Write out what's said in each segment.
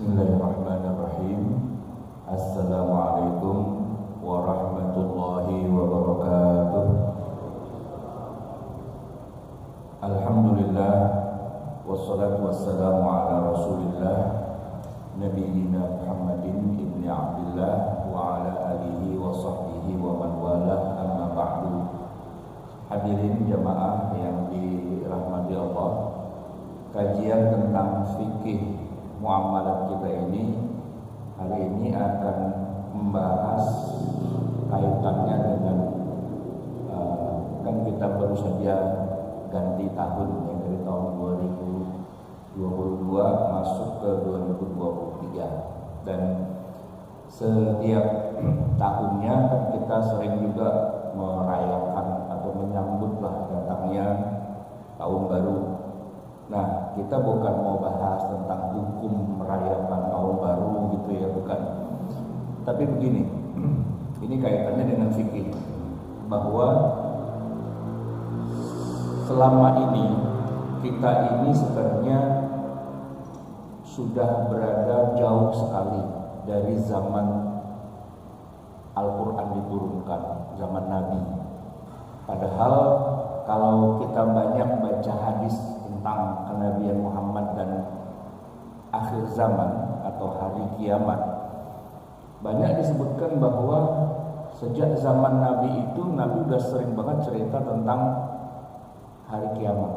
Bismillahirrahmanirrahim. Assalamualaikum warahmatullahi wabarakatuh. Alhamdulillah, wassalatu wassalamu ala rasulillah Nabiyyina Muhammadin ibni Abdillah wa ala alihi wa sahbihi wa man walah, amma ba'du. Hadirin jamaah yang dirahmati Allah, kajian tentang fikih muamalat kita ini hari ini akan membahas kaitannya dengan kan kita baru saja ganti tahun ya, dari tahun 2022 masuk ke 2023, dan setiap tahunnya kan kita sering juga merayakan atau menyambutlah datangnya tahun baru. Nah, kita bukan mau bahas tentang hukum merayakan tahun baru gitu ya, bukan. Tapi begini, ini kaitannya dengan fikih, bahwa selama ini kita ini sebenarnya sudah berada jauh sekali dari zaman Al-Quran diturunkan, zaman Nabi. Padahal kalau kita banyak baca hadis tentang kenabian Muhammad dan akhir zaman atau hari kiamat, banyak disebutkan bahwa sejak zaman Nabi itu Nabi udah sering banget cerita tentang hari kiamat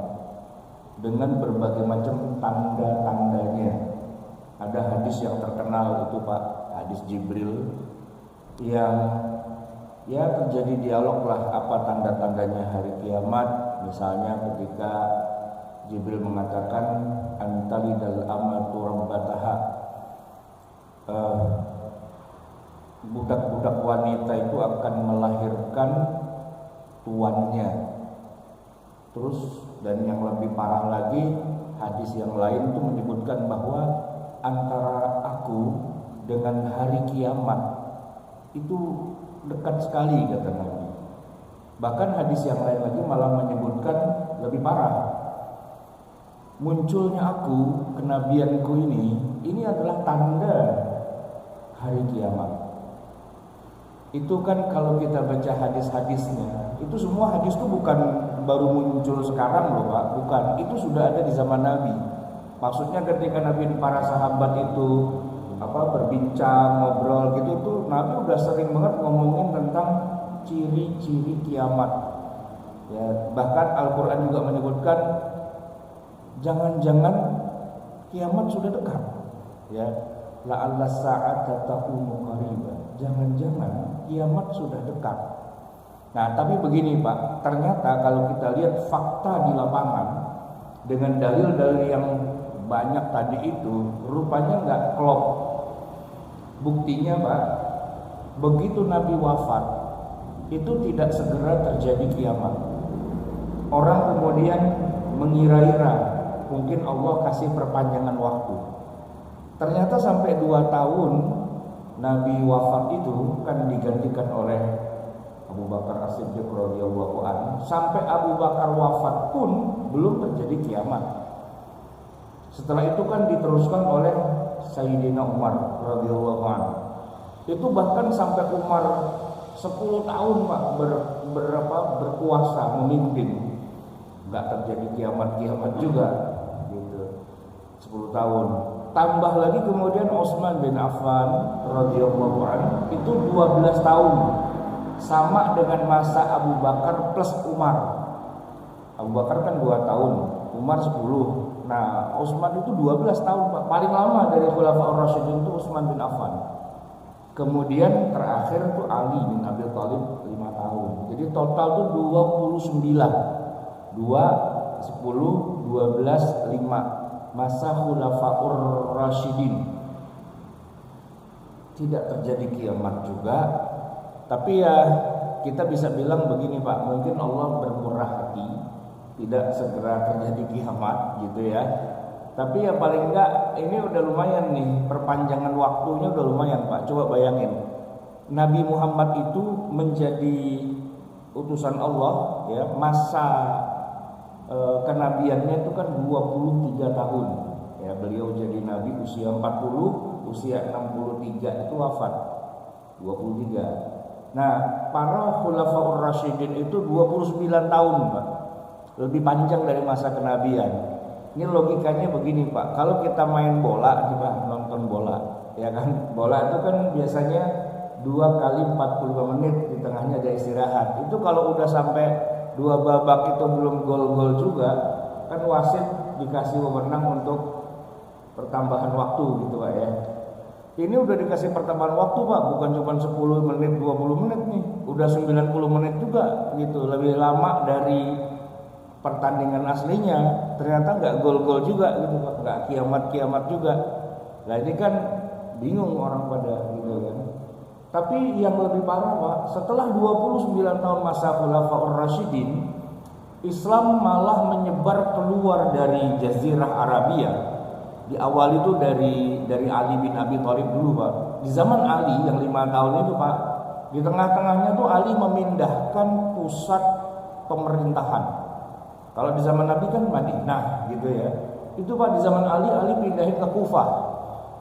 dengan berbagai macam tanda-tandanya. Ada hadis yang terkenal itu Pak, hadis Jibril, yang ya terjadi dialog lah apa tanda-tandanya hari kiamat. Misalnya ketika Jibril mengatakan antalidal amatu rabbataha, budak-budak wanita itu akan melahirkan tuannya. Terus dan yang lebih parah lagi, hadis yang lain itu menyebutkan bahwa antara aku dengan hari kiamat itu dekat sekali, kata Nabi. Bahkan hadis yang lain lagi malah menyebutkan lebih parah, munculnya aku, kenabianku ini adalah tanda hari kiamat. Itu kan kalau kita baca hadis-hadisnya, itu semua hadis itu bukan baru muncul sekarang loh Pak, bukan. Itu sudah ada di zaman Nabi. Maksudnya ketika Nabi dan para sahabat itu berbincang, ngobrol gitu tuh, Nabi udah sering banget ngomongin tentang ciri-ciri kiamat. Ya, bahkan Al-Qur'an juga menyebutkan jangan-jangan kiamat sudah dekat. Ya, la'alla sa'ata taqumu qariban. Jangan-jangan kiamat sudah dekat. Nah, tapi begini Pak, ternyata kalau kita lihat fakta di lapangan dengan dalil-dalil yang banyak tadi itu, rupanya nggak klop. Buktinya Pak, begitu Nabi wafat, itu tidak segera terjadi kiamat. Orang kemudian mengira-ira mungkin Allah kasih perpanjangan waktu. Ternyata sampai 2 tahun Nabi wafat itu kan digantikan oleh Abu Bakar As-Siddiq radhiyallahu anhu. Sampai Abu Bakar wafat pun belum terjadi kiamat. Setelah itu kan diteruskan oleh Sayyidina Umar radhiyallahu anhu. Itu bahkan sampai Umar 10 tahun Pak berkuasa memimpin, nggak terjadi kiamat juga gitu. 10 tahun. Tambah lagi kemudian Utsman bin Affan radhiyallahu anhu itu 12 tahun. Sama dengan masa Abu Bakar plus Umar. Abu Bakar kan 2 tahun, Umar 10. Nah, Utsman itu 12 tahun Pak. Paling lama dari Khulafaur Rasyidin itu Utsman bin Affan. Kemudian terakhir itu Ali bin Abi Thalib 5 tahun. Jadi total itu 29. 2, 10, 12, 5. Masa Khulafaur Rasyidin. Tidak terjadi kiamat juga. Tapi ya kita bisa bilang begini Pak, mungkin Allah bermurah hati, tidak segera terjadi kiamat gitu ya. Tapi ya paling enggak ini udah lumayan nih, perpanjangan waktunya udah lumayan Pak. Coba bayangin, Nabi Muhammad itu menjadi utusan Allah ya, masa kenabiannya itu kan 23 tahun Ya, beliau jadi nabi usia 40, usia 63 itu wafat. 23. Nah, para khulafaur rasyidin itu 29 tahun, Pak. Lebih panjang dari masa kenabian. Ini logikanya begini, Pak. Kalau kita main bola, nih, Pak, nonton bola, ya kan? Bola itu kan biasanya 2 kali 45 menit, di tengahnya ada istirahat. Itu kalau udah sampai 2 babak itu belum gol-gol juga, kan wasit dikasih wewenang untuk pertambahan waktu gitu, Pak ya. Ini udah dikasih pertambahan waktu, Pak, bukan cuma 10 menit, 20 menit nih. Udah 90 menit juga gitu, lebih lama dari pertandingan aslinya. Ternyata nggak gol-gol juga gitu, Pak. Nggak kiamat-kiamat juga. Nah, ini kan bingung orang pada gitu kan. Tapi yang lebih parah, Pak, setelah 29 tahun masa Khulafaur Rasyidin, Islam malah menyebar keluar dari Jazirah Arabia. Di awal itu dari Ali bin Abi Thalib dulu, Pak. Di zaman Ali yang 5 tahun itu, Pak, di tengah-tengahnya tuh Ali memindahkan pusat pemerintahan. Kalau di zaman Nabi kan Madinah gitu ya. Itu, Pak, di zaman Ali pindahin ke Kufah.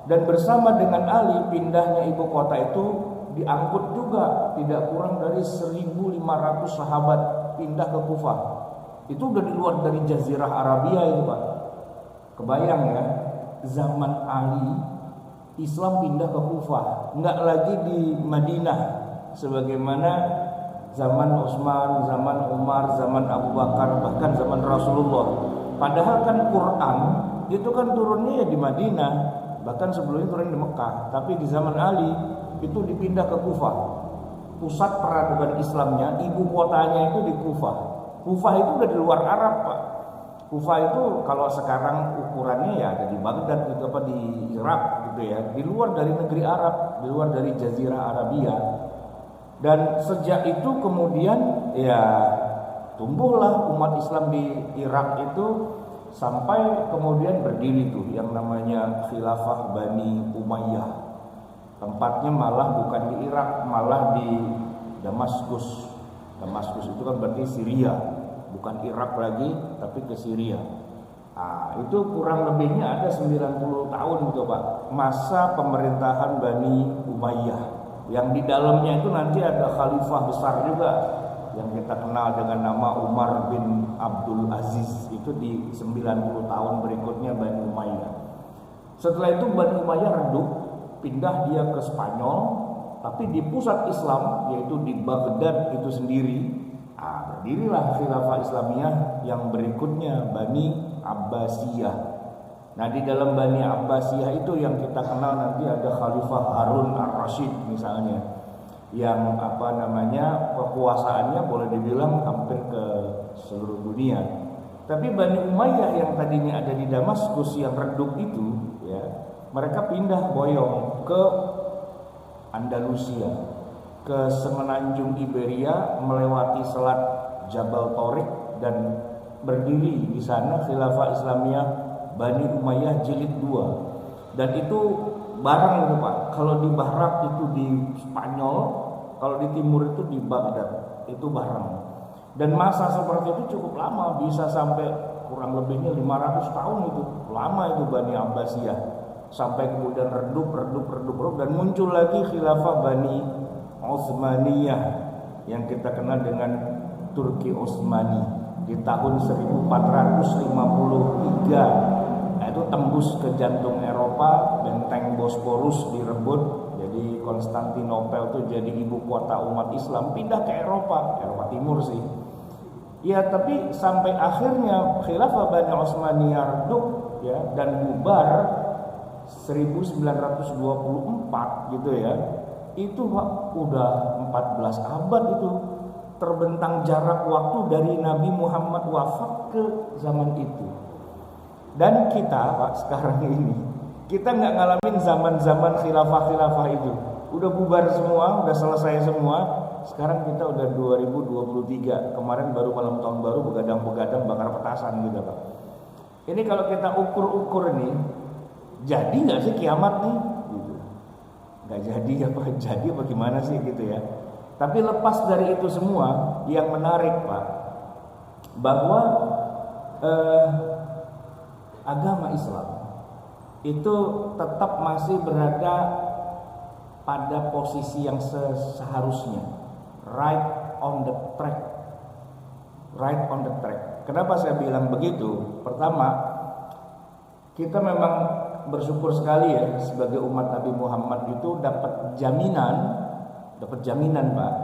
Dan bersama dengan Ali pindahnya ibu kota itu diangkut juga tidak kurang dari 1.500 sahabat pindah ke Kufah. Itu udah di luar dari Jazirah Arabia itu, Pak. Kebayang ya, zaman Ali Islam pindah ke Kufah, enggak lagi di Madinah sebagaimana zaman Utsman, zaman Umar, zaman Abu Bakar, bahkan zaman Rasulullah. Padahal kan Quran itu kan turunnya ya di Madinah, bahkan sebelumnya turun di Mekah. Tapi di zaman Ali itu dipindah ke Kufah. Pusat peradaban Islamnya, ibu kotanya itu di Kufah. Kufah itu udah di luar Arab, Pak. Kufah itu kalau sekarang ukurannya ya ada di Baghdad gitu, apa di Irak gitu ya, di luar dari negeri Arab, di luar dari Jazirah Arabia. Dan sejak itu kemudian ya tumbuhlah umat Islam di Irak itu sampai kemudian berdiri tuh yang namanya Khilafah Bani Umayyah. Tempatnya malah bukan di Irak, malah di Damaskus. Damaskus itu kan berarti Syria, bukan Irak lagi tapi ke Syria. Itu kurang lebihnya ada 90 tahun gitu, Pak, masa pemerintahan Bani Umayyah, yang di dalamnya itu nanti ada khalifah besar juga yang kita kenal dengan nama Umar bin Abdul Aziz. Itu di 90 tahun berikutnya Bani Umayyah. Setelah itu Bani Umayyah redup, pindah dia ke Spanyol. Tapi di pusat Islam, yaitu di Baghdad itu sendiri, berdirilah khilafah Islamiyah yang berikutnya, Bani Abbasiyah. Nah, di dalam Bani Abbasiyah itu yang kita kenal nanti ada Khalifah Harun ar-Rasyid misalnya, yang kekuasaannya boleh dibilang hampir ke seluruh dunia. Tapi Bani Umayyah yang tadinya ada di Damaskus yang redup itu, ya, mereka pindah boyong ke Andalusia, ke semenanjung Iberia, melewati selat Jabal Tariq dan berdiri di sana khilafah Islamiyah Bani Umayyah jilid 2. Dan itu bareng itu, Pak. Kalau di barat itu di Spanyol, kalau di timur itu di Baghdad, itu bareng. Dan masa seperti itu cukup lama, bisa sampai kurang lebihnya 500 tahun itu. Lama itu Bani Abbasiyah. Sampai kemudian redup dan muncul lagi khilafah Bani Utsmaniyah yang kita kenal dengan Turki Utsmani di tahun 1453. Nah, itu tembus ke jantung Eropa, benteng Bosporus direbut. Jadi Konstantinopel itu jadi ibu kota umat Islam, pindah ke Eropa Timur sih. Ya, tapi sampai akhirnya khilafah Bani Utsmaniyah redup ya dan bubar 1924 gitu ya. Itu, Pak, udah 14 abad itu. Terbentang jarak waktu dari Nabi Muhammad wafat ke zaman itu. Dan kita, Pak, sekarang ini kita nggak ngalamin zaman-zaman khilafah-khilafah itu. Udah bubar semua, udah selesai semua. Sekarang kita udah 2023. Kemarin baru malam tahun baru begadang-begadang bakar petasan gitu, Pak. Ini kalau kita ukur-ukur nih, jadi nggak sih kiamat nih? Gitu. Nggak jadi apa? Jadi apa gimana sih gitu ya? Tapi lepas dari itu semua, yang menarik, Pak, bahwa agama Islam itu tetap masih berada pada posisi yang seharusnya, right on the track. Right on the track. Kenapa saya bilang begitu? Pertama, kita memang bersyukur sekali ya sebagai umat Nabi Muhammad itu dapat jaminan Pak,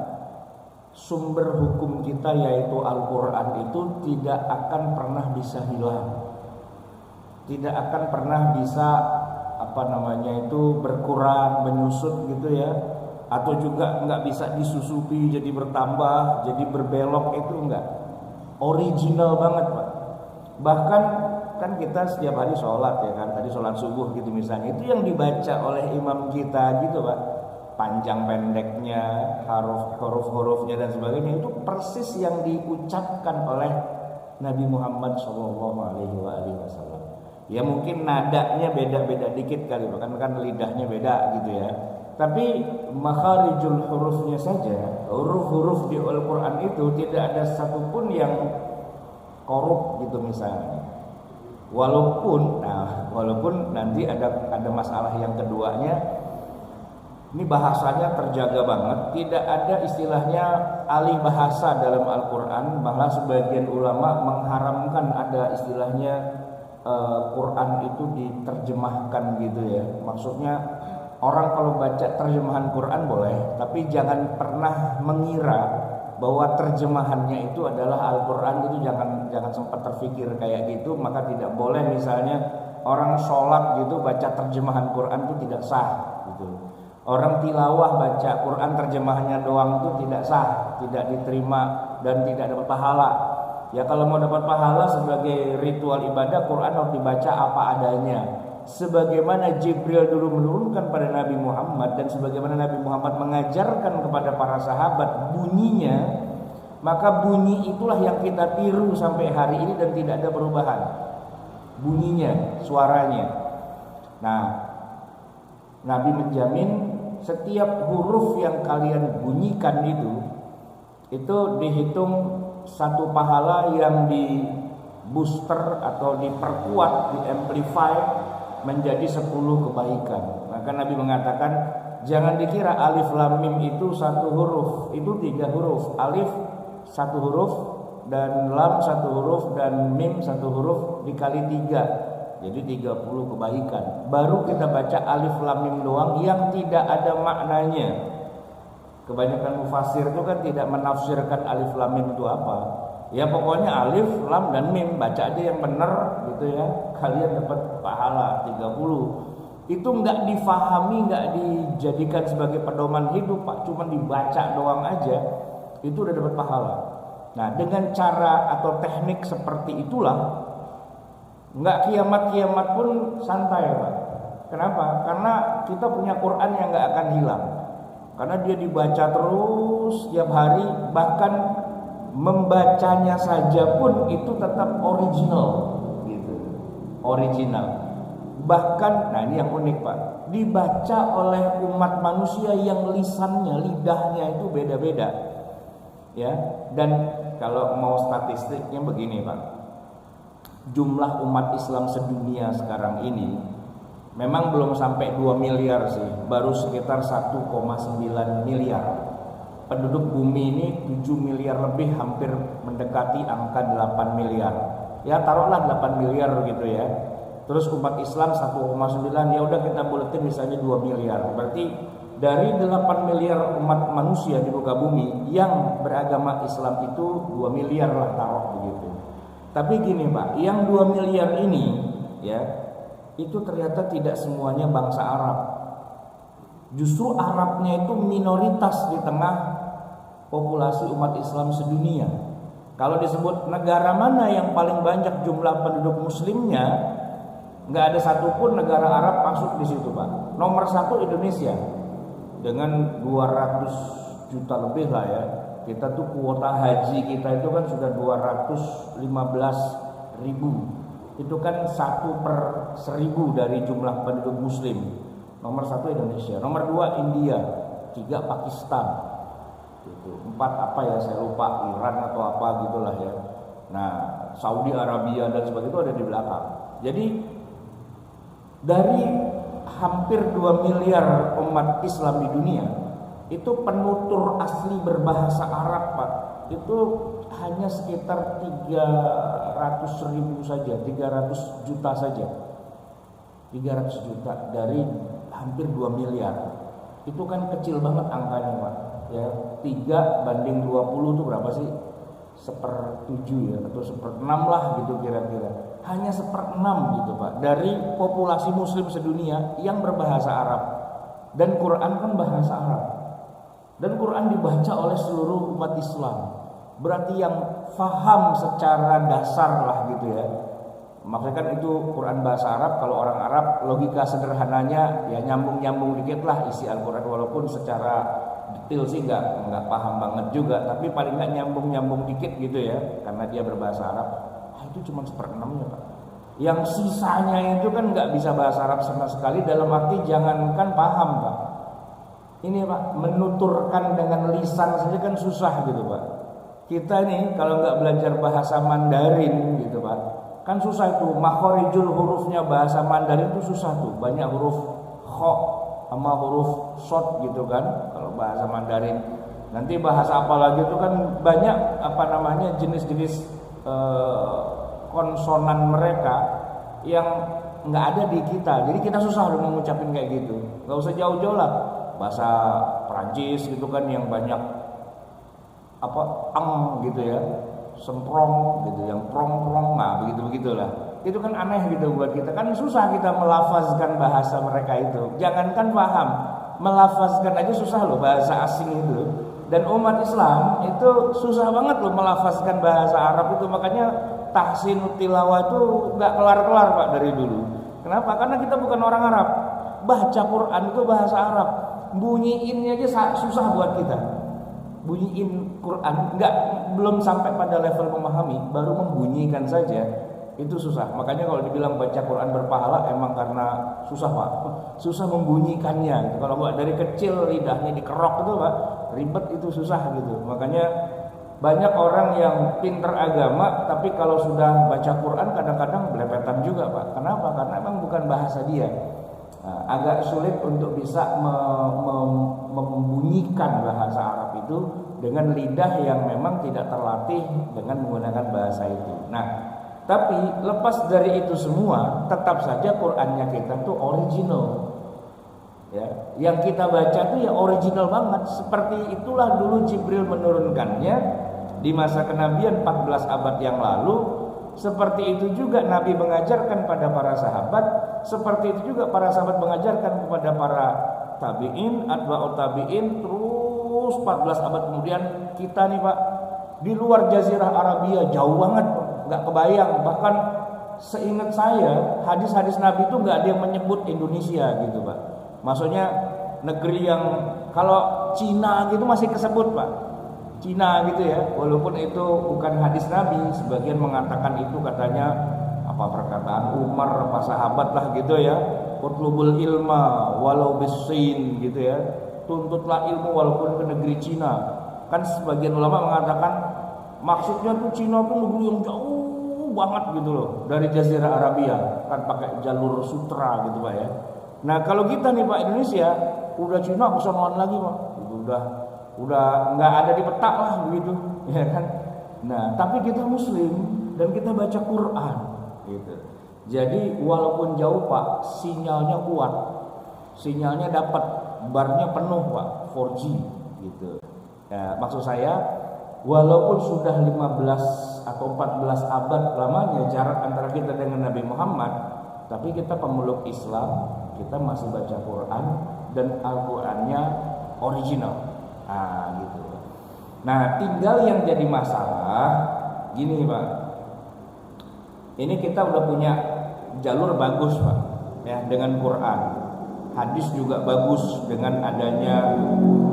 sumber hukum kita yaitu Al-Quran itu tidak akan pernah bisa hilang, tidak akan pernah bisa berkurang, menyusut gitu ya, atau juga nggak bisa disusupi jadi bertambah, jadi berbelok, itu enggak, original banget Pak. Bahkan kan kita setiap hari sholat ya kan, tadi sholat subuh gitu misalnya, itu yang dibaca oleh imam kita gitu Pak, panjang pendeknya, huruf-hurufnya dan sebagainya, itu persis yang diucapkan oleh Nabi Muhammad SAW. Ya mungkin nadanya beda-beda dikit kali, kan lidahnya beda gitu ya. Tapi makharijul hurufnya saja, huruf-huruf di Al-Quran itu tidak ada satupun yang korup gitu misalnya. Walaupun nanti ada masalah yang keduanya, ini bahasanya terjaga banget, tidak ada istilahnya alih bahasa dalam Al-Quran. Bahkan sebagian ulama mengharamkan ada istilahnya Quran itu diterjemahkan gitu ya. Maksudnya orang kalau baca terjemahan Quran boleh, tapi jangan pernah mengira bahwa terjemahannya itu adalah Al-Quran. Itu jangan sempat terfikir kayak gitu. Maka tidak boleh misalnya orang sholat gitu baca terjemahan Quran itu tidak sah gitu. Orang tilawah baca Quran terjemahannya doang itu tidak sah, tidak diterima dan tidak dapat pahala. Ya kalau mau dapat pahala sebagai ritual ibadah, Quran harus dibaca apa adanya, sebagaimana Jibril dulu menurunkan pada Nabi Muhammad dan sebagaimana Nabi Muhammad mengajarkan kepada para sahabat bunyinya, maka bunyi itulah yang kita tiru sampai hari ini dan tidak ada perubahan bunyinya, suaranya. Nah, Nabi menjamin setiap huruf yang kalian bunyikan itu dihitung satu pahala yang di booster atau diperkuat, diamplify menjadi 10 kebaikan. Maka Nabi mengatakan jangan dikira alif lam mim itu satu huruf, itu 3 huruf. Alif 1 huruf dan lam 1 huruf dan mim 1 huruf dikali 3, jadi 30 kebaikan. Baru kita baca alif lam mim doang yang tidak ada maknanya. Kebanyakan mufasir itu kan tidak menafsirkan alif lam mim itu apa. Ya pokoknya alif, lam dan mim, baca aja yang benar gitu ya. Kalian dapat pahala 30. Itu enggak difahami, enggak dijadikan sebagai pedoman hidup Pak, cuma dibaca doang aja, itu udah dapat pahala. Nah, dengan cara atau teknik seperti itulah enggak kiamat-kiamat pun santai Pak. Kenapa? Karena kita punya Quran yang enggak akan hilang. Karena dia dibaca terus setiap hari, bahkan membacanya saja pun itu tetap original gitu. Original. Bahkan, nah ini yang unik Pak, dibaca oleh umat manusia yang lisannya, lidahnya itu beda-beda. Ya, dan kalau mau statistiknya begini Pak. Jumlah umat Islam sedunia sekarang ini memang belum sampai 2 miliar sih, baru sekitar 1,9 miliar. Penduduk bumi ini 7 miliar lebih, hampir mendekati angka 8 miliar. Ya taruhlah 8 miliar gitu ya. Terus umat Islam 1,9, ya udah kita buletin misalnya 2 miliar. Berarti dari 8 miliar umat manusia di muka bumi yang beragama Islam itu 2 miliar lah taruh begitu. Tapi gini Pak, yang 2 miliar ini ya, itu ternyata tidak semuanya bangsa Arab. Justru Arabnya itu minoritas di tengah populasi umat Islam sedunia. Kalau disebut negara mana yang paling banyak jumlah penduduk muslimnya, nggak ada satupun negara Arab masuk di situ Pak. Nomor 1 Indonesia dengan 200 juta lebih lah ya. Kita tuh kuota haji kita itu kan sudah 215.000. Itu kan 1/1000 dari jumlah penduduk muslim. Nomor 1 Indonesia, nomor 2 India, 3 Pakistan, gitu. 4 apa ya saya lupa, Iran atau apa gitulah ya. Nah Saudi Arabia dan sebagainya itu ada di belakang. Jadi Dari hampir 2 miliar umat Islam di dunia, itu penutur asli berbahasa Arab, Pak, itu hanya sekitar 300.000 saja, 300 juta saja. 300 juta dari hampir 2 miliar. Itu kan kecil banget angkanya, Pak. Ya, 3 banding 20 itu berapa sih? 1/7 ya, atau 1/6 lah gitu kira-kira. Hanya 1/6 gitu, Pak, dari populasi muslim sedunia yang berbahasa Arab. Dan Quran kan bahasa Arab. Dan Quran dibaca oleh seluruh umat Islam. Berarti yang faham secara dasar lah gitu ya. Maksudnya kan itu Quran bahasa Arab. Kalau orang Arab, logika sederhananya ya nyambung-nyambung dikit lah isi Al-Quran. Walaupun secara detail sih nggak paham banget juga, tapi paling nggak nyambung dikit gitu ya, karena dia berbahasa Arab. Itu cuma 1/6-nya, Pak. Yang sisanya itu kan nggak bisa bahasa Arab sama sekali, dalam arti jangankan paham, Pak. Ini, Pak, menuturkan dengan lisan saja kan susah gitu, Pak. Kita nih kalau nggak belajar bahasa Mandarin gitu, Pak, kan susah tuh. Makhorijul hurufnya bahasa Mandarin itu susah tuh. Banyak huruf kho sama huruf shot gitu kan kalau bahasa Mandarin. Nanti bahasa apa lagi itu kan banyak jenis-jenis konsonan mereka yang nggak ada di kita. Jadi kita susah loh mengucapin kayak gitu. Nggak usah jauh-jauh lah. Bahasa Perancis gitu kan yang banyak gitu ya, semprong gitu, yang prong-prong, nah begitulah. Itu kan aneh gitu buat kita, kan susah kita melafazkan bahasa mereka itu. Jangankan paham, melafazkan aja susah loh bahasa asing itu. Dan umat Islam itu susah banget loh melafazkan bahasa Arab itu. Makanya tahsin tilawah itu nggak kelar-kelar, Pak, dari dulu. Kenapa? Karena kita bukan orang Arab. Baca Quran itu bahasa Arab. Bunyiinnya aja susah buat kita. Bunyiin Quran belum sampai pada level memahami, baru membunyikan saja itu susah. Makanya kalau dibilang baca Quran berpahala, emang karena susah, Pak. Susah membunyikannya. Kalau buat dari kecil lidahnya dikerok itu, Pak, ribet, itu susah gitu. Makanya banyak orang yang pinter agama, tapi kalau sudah baca Quran kadang-kadang belepetan juga, Pak. Kenapa? Karena emang bukan bahasa dia. Agak sulit untuk bisa membunyikan bahasa Arab itu dengan lidah yang memang tidak terlatih dengan menggunakan bahasa itu. Nah, tapi lepas dari itu semua, tetap saja Qur'annya kita tuh original. Ya, yang kita baca tuh ya original banget. Seperti itulah dulu Jibril menurunkannya di masa kenabian 14 abad yang lalu. Seperti itu juga Nabi mengajarkan pada para sahabat. Seperti itu juga para sahabat mengajarkan kepada para tabi'in, atba'ut tabi'in. Terus 14 abad kemudian kita nih, Pak, di luar Jazirah Arabia jauh banget, nggak kebayang. Bahkan seingat saya hadis-hadis Nabi itu nggak ada yang menyebut Indonesia gitu, Pak. Maksudnya negeri yang kalau Cina gitu masih kesebut, Pak, Cina gitu ya, walaupun itu bukan hadis Nabi. Sebagian mengatakan itu katanya perkataan Umar, apa sahabat lah gitu ya. Utlubul ilma walau bisin gitu ya, tuntutlah ilmu walaupun ke negeri Cina. Kan sebagian ulama mengatakan maksudnya tuh Cina tuh negeri yang jauh banget gitu loh dari Jazirah Arabia, kan pakai jalur sutra gitu, Pak ya. Nah kalau kita nih, Pak, Indonesia udah Cina kesonoan lagi, Pak, udah nggak ada di peta lah begitu ya kan. Nah tapi kita Muslim dan kita baca Quran gitu. Jadi walaupun jauh, Pak, sinyalnya kuat, sinyalnya dapat, barnya penuh, Pak, 4G gitu. Ya, maksud saya walaupun sudah 15 atau 14 abad lamanya jarak antara kita dengan Nabi Muhammad, tapi kita pemeluk Islam, kita masih baca Quran dan Al-Qurannya original. Nah gitu. Nah tinggal yang jadi masalah gini, Pak. Ini kita udah punya jalur bagus, Pak, ya, dengan Quran. Hadis juga bagus dengan adanya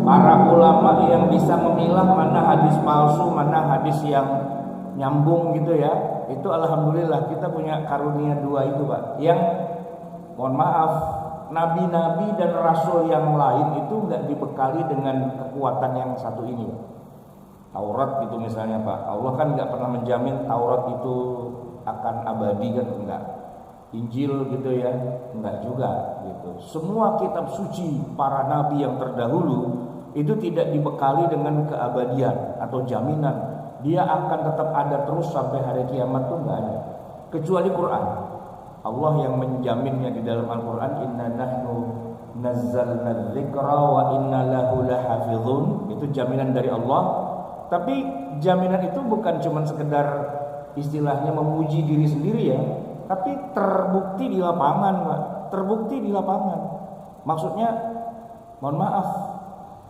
para ulama yang bisa memilah mana hadis palsu, mana hadis yang nyambung gitu ya. Itu alhamdulillah kita punya karunia dua itu, Pak. Yang mohon maaf, nabi-nabi dan rasul yang lain itu nggak dibekali dengan kekuatan yang satu ini. Taurat gitu misalnya, Pak, Allah kan nggak pernah menjamin Taurat itu akan abadi, kan enggak. Injil gitu ya, enggak juga gitu. Semua kitab suci para nabi yang terdahulu itu tidak dibekali dengan keabadian atau jaminan dia akan tetap ada terus sampai hari kiamat, tuh enggak ada. Kecuali Quran. Allah yang menjaminnya di dalam Al-Quran, inna nahnu nazzalna dzikra wa inna lahu lahafizun. Itu jaminan dari Allah. Tapi jaminan itu bukan cuma sekedar istilahnya memuji diri sendiri ya, tapi terbukti di lapangan, Pak. Terbukti di lapangan. Maksudnya, mohon maaf,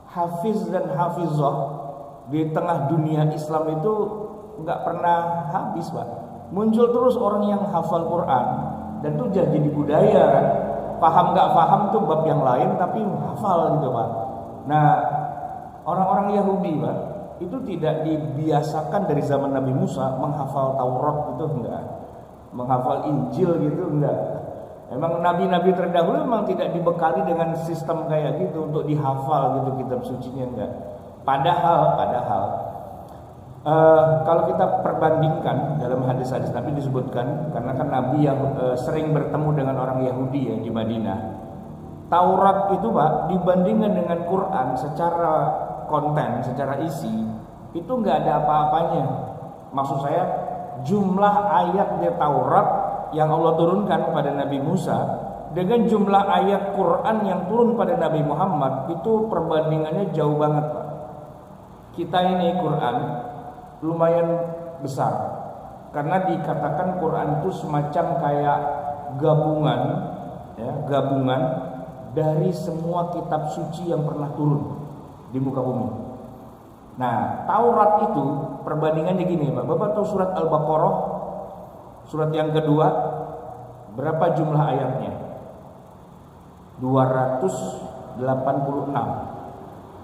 hafiz dan hafizah di tengah dunia Islam itu nggak pernah habis, Pak. Muncul terus orang yang hafal Quran, dan itu jadi budaya kan. Paham nggak paham tuh bab yang lain, tapi hafal gitu, Pak. Nah, orang-orang Yahudi, Pak, itu tidak dibiasakan dari zaman Nabi Musa menghafal Taurat, itu enggak. Menghafal Injil gitu enggak. Emang nabi-nabi terdahulu memang tidak dibekali dengan sistem kayak gitu untuk dihafal gitu kitab sucinya, enggak. Padahal kalau kita perbandingkan dalam hadis-hadis Nabi disebutkan, karena kan Nabi yang sering bertemu dengan orang Yahudi ya di Madinah. Taurat itu, Pak, dibandingkan dengan Quran secara konten, secara isi, itu nggak ada apa-apanya. Maksud saya, jumlah ayat di Taurat yang Allah turunkan pada Nabi Musa dengan jumlah ayat Quran yang turun pada Nabi Muhammad, itu perbandingannya jauh banget, Pak. Kita ini Quran lumayan besar, karena dikatakan Quran itu semacam kayak gabungan dari semua kitab suci yang pernah turun di muka bumi. Nah, Taurat itu perbandingannya gini, Pak. Bapak tahu surat Al-Baqarah, surat yang kedua, berapa jumlah ayatnya? 286.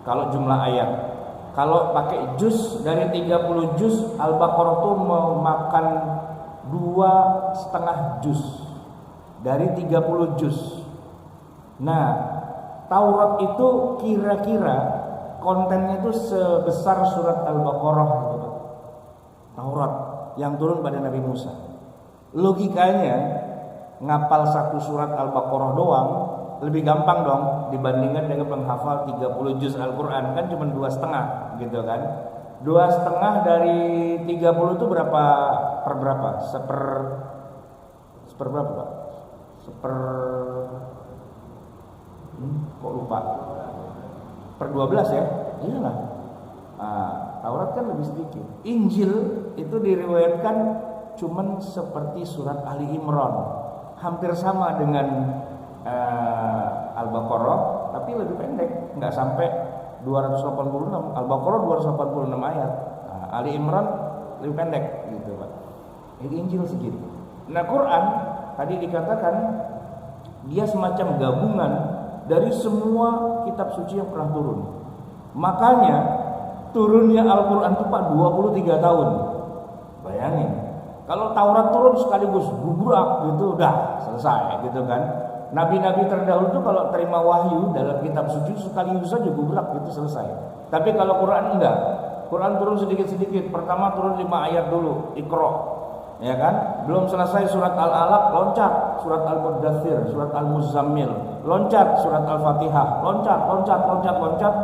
Kalau jumlah ayat. Kalau pakai juz, dari 30 juz Al-Baqarah itu memakan 2,5 juz dari 30 juz. Nah, Taurat itu kira-kira kontennya itu sebesar surat Al-Baqarah gitu. Taurat yang turun pada Nabi Musa. Logikanya ngapal satu surat Al-Baqarah doang lebih gampang dong dibandingkan dengan menghafal 30 juz Al-Quran, kan cuma 2,5 gitu kan. 2,5 dari 30 itu berapa per berapa? Seper berapa, Pak? Kok lupa? Per 12 ya? Iyalah. Taurat kan lebih sedikit. Injil itu diriwayatkan cuman seperti surat Ali Imran, hampir sama dengan Al-Baqarah, tapi lebih pendek, nggak sampai 286. Al-Baqarah 286 ayat. Ali Imran lebih pendek gitu, Pak. Jadi Injil segitu. Nah, Quran tadi dikatakan dia semacam gabungan dari semua kitab suci yang pernah turun. Makanya turunnya Al-Quran itu, Pak, 23 tahun. Bayangin, kalau Taurat turun sekaligus gubrak gitu, udah selesai gitu kan. Nabi-nabi terdahulu itu kalau terima wahyu dalam kitab suci sekaligus saja gubrak gitu, selesai. Tapi kalau Quran enggak. Quran turun sedikit-sedikit. Pertama turun 5 ayat dulu, Iqra. Ya kan? Belum selesai surat Al-Alaq, loncat surat Al-Mudaththir, surat Al-Muzammil, loncat surat Al-Fatihah, loncat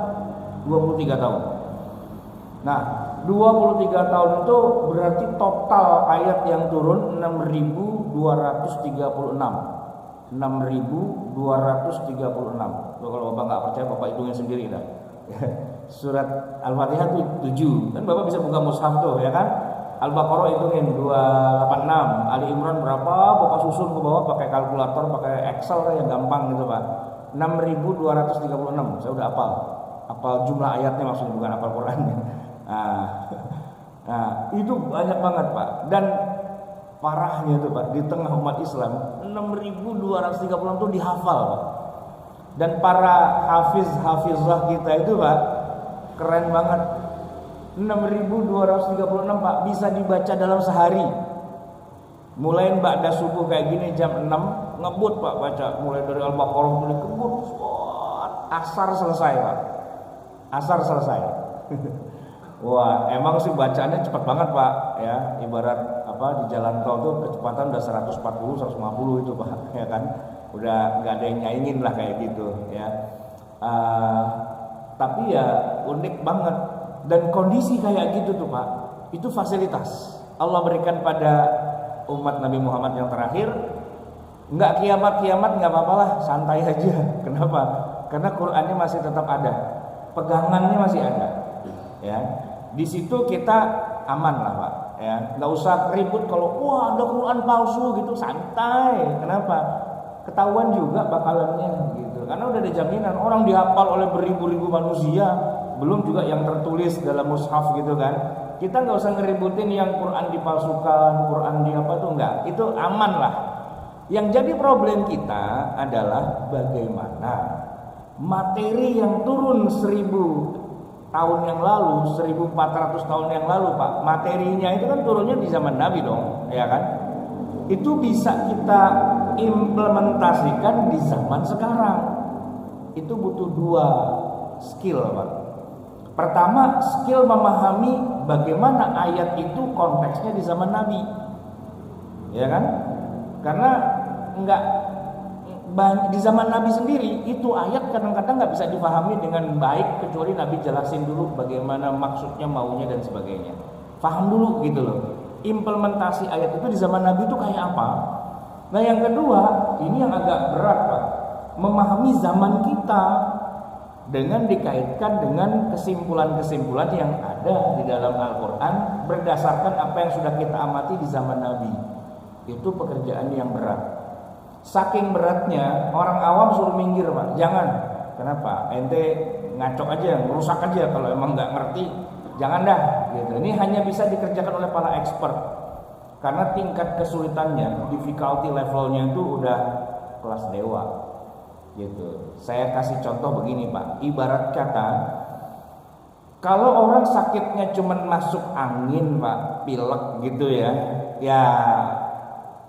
23 tahun. Nah, 23 tahun itu berarti total ayat yang turun 6.236. 6.236. Kalau Bapak nggak percaya, Bapak hitungin sendiri dah. Surat Al-Fatihah itu 7. Kan Bapak bisa buka mushaf tuh, ya kan? Al-Baqarah hitungin 286. Ali Imran berapa? Bapak susun ke bawah pakai kalkulator, pakai Excel yang gampang gitu, Pak. 6.236. Saya udah hafal jumlah ayatnya, maksudnya bukan hafal Qurannya. Nah, itu banyak banget, Pak. Dan parahnya itu, Pak, di tengah umat Islam 6.236 itu dihafal, Pak. Dan para hafizah kita itu, Pak, keren banget. 6.236, Pak, bisa dibaca dalam sehari. Mulai ba'da subuh kayak gini jam 6 ngebut, Pak, baca mulai dari Al-Baqarah mulai ngebut, asar selesai, Pak. Asar selesai. Wah, emang sih bacaannya cepat banget, Pak, ya. Ibarat di jalan tol tuh kecepatan udah 140, 150 itu Pak, ya kan, udah nggak ada yang nyaingin lah kayak gitu ya. Tapi ya unik banget, dan kondisi kayak gitu tuh Pak, itu fasilitas Allah berikan pada umat Nabi Muhammad yang terakhir. Nggak kiamat nggak apa-apa lah, santai aja. Kenapa? Karena Qurannya masih tetap ada, pegangannya masih ada ya. Di situ kita aman lah Pak ya, nggak usah ribut kalau wah ada Quran palsu gitu, santai. Kenapa? Ketahuan juga bakalannya gitu, karena udah ada jaminan, orang dihafal oleh beribu-ribu manusia, belum juga yang tertulis dalam mushaf gitu kan. Kita nggak usah ngeributin yang Quran dipalsukan, Quran di apa tuh, enggak, itu aman lah. Yang jadi problem kita adalah bagaimana materi yang turun 1000 tahun yang lalu, 1400 tahun yang lalu Pak, materinya itu kan turunnya di zaman Nabi dong, ya kan? Itu bisa kita implementasikan di zaman sekarang. Itu butuh 2 skill Pak. Pertama, skill memahami bagaimana ayat itu konteksnya di zaman Nabi, ya kan? Karena enggak di zaman Nabi sendiri itu ayat kadang-kadang nggak bisa dipahami dengan baik kecuali Nabi jelasin dulu bagaimana maksudnya, maunya dan sebagainya. Paham dulu gitu loh. Implementasi ayat itu di zaman Nabi itu kayak apa? Nah yang kedua, ini yang agak berat Pak, memahami zaman kita dengan dikaitkan dengan kesimpulan-kesimpulan yang ada di dalam Al-Quran berdasarkan apa yang sudah kita amati di zaman Nabi. Itu pekerjaan yang berat. Saking beratnya, orang awam suruh minggir Pak, jangan. Kenapa? Ente ngaco aja, ngerusak aja, kalau emang nggak ngerti jangan dah gitu. Ini hanya bisa dikerjakan oleh para expert, karena tingkat kesulitannya, difficulty levelnya itu udah kelas dewa gitu. Saya kasih contoh begini Pak, ibarat kata kalau orang sakitnya cuman masuk angin Pak, pilek gitu ya, ya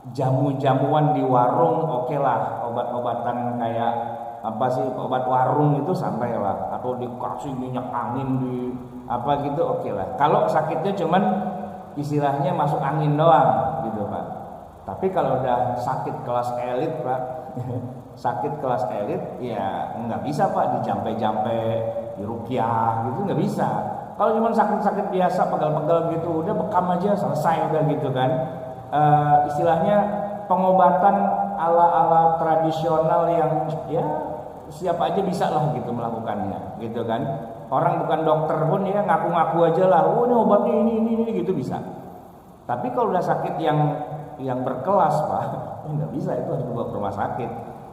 jamu-jamuan di warung oke lah, obat-obatan kayak apa sih, obat warung itu santai lah, atau dikasih minyak angin di apa gitu oke lah. Kalau sakitnya cuman istilahnya masuk angin doang gitu Pak. Tapi kalau udah sakit kelas elit Pak, sakit kelas elit ya nggak bisa Pak dijampe-jampe, diruqyah gitu, nggak bisa. Kalau cuman sakit-sakit biasa, pegal-pegal gitu, udah bekam aja selesai udah gitu kan. Istilahnya pengobatan ala-ala tradisional yang ya siapa aja bisa lah gitu melakukannya gitu kan. Orang bukan dokter pun ya ngaku-ngaku aja lah, oh ini obatnya ini gitu bisa. Tapi kalau udah sakit yang berkelas Pak, nggak bisa, itu harus dibawa ke rumah sakit.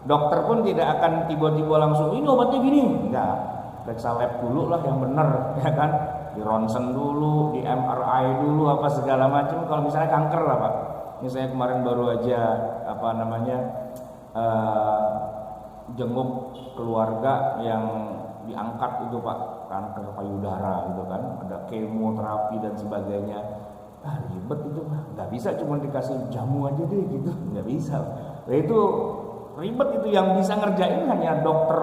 Dokter pun tidak akan tiba-tiba langsung ini obatnya gini, enggak. Periksa lab dulu lah yang benar ya kan. Di ronsen dulu, di MRI dulu, apa segala macam. Kalau misalnya kanker lah Pak, ini saya kemarin baru aja jenguk keluarga yang diangkat itu Pak, kanker payudara gitu kan, ada kemoterapi dan sebagainya. Ribet itu Pak, nggak bisa cuma dikasih jamu aja deh gitu, nggak bisa. Nah, itu ribet, itu yang bisa ngerjain hanya dokter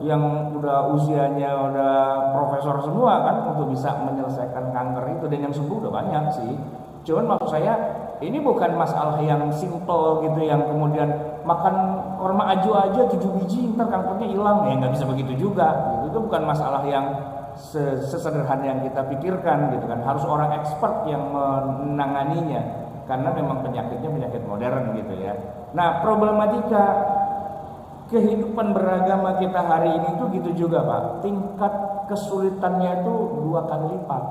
yang udah usianya udah profesor semua kan, untuk bisa menyelesaikan kanker itu, dan yang sembuh udah banyak sih. Cuman maksud saya ini bukan masalah yang simple gitu, yang kemudian makan korma aju aja 7 biji ntar kankernya hilang, ya nggak bisa begitu juga gitu. Itu bukan masalah yang sesederhana yang kita pikirkan gitu kan. Harus orang expert yang menanganinya, karena memang penyakitnya penyakit modern gitu ya. Nah problematika kehidupan beragama kita hari ini tuh gitu juga Pak, tingkat kesulitannya itu 2 kali lipat.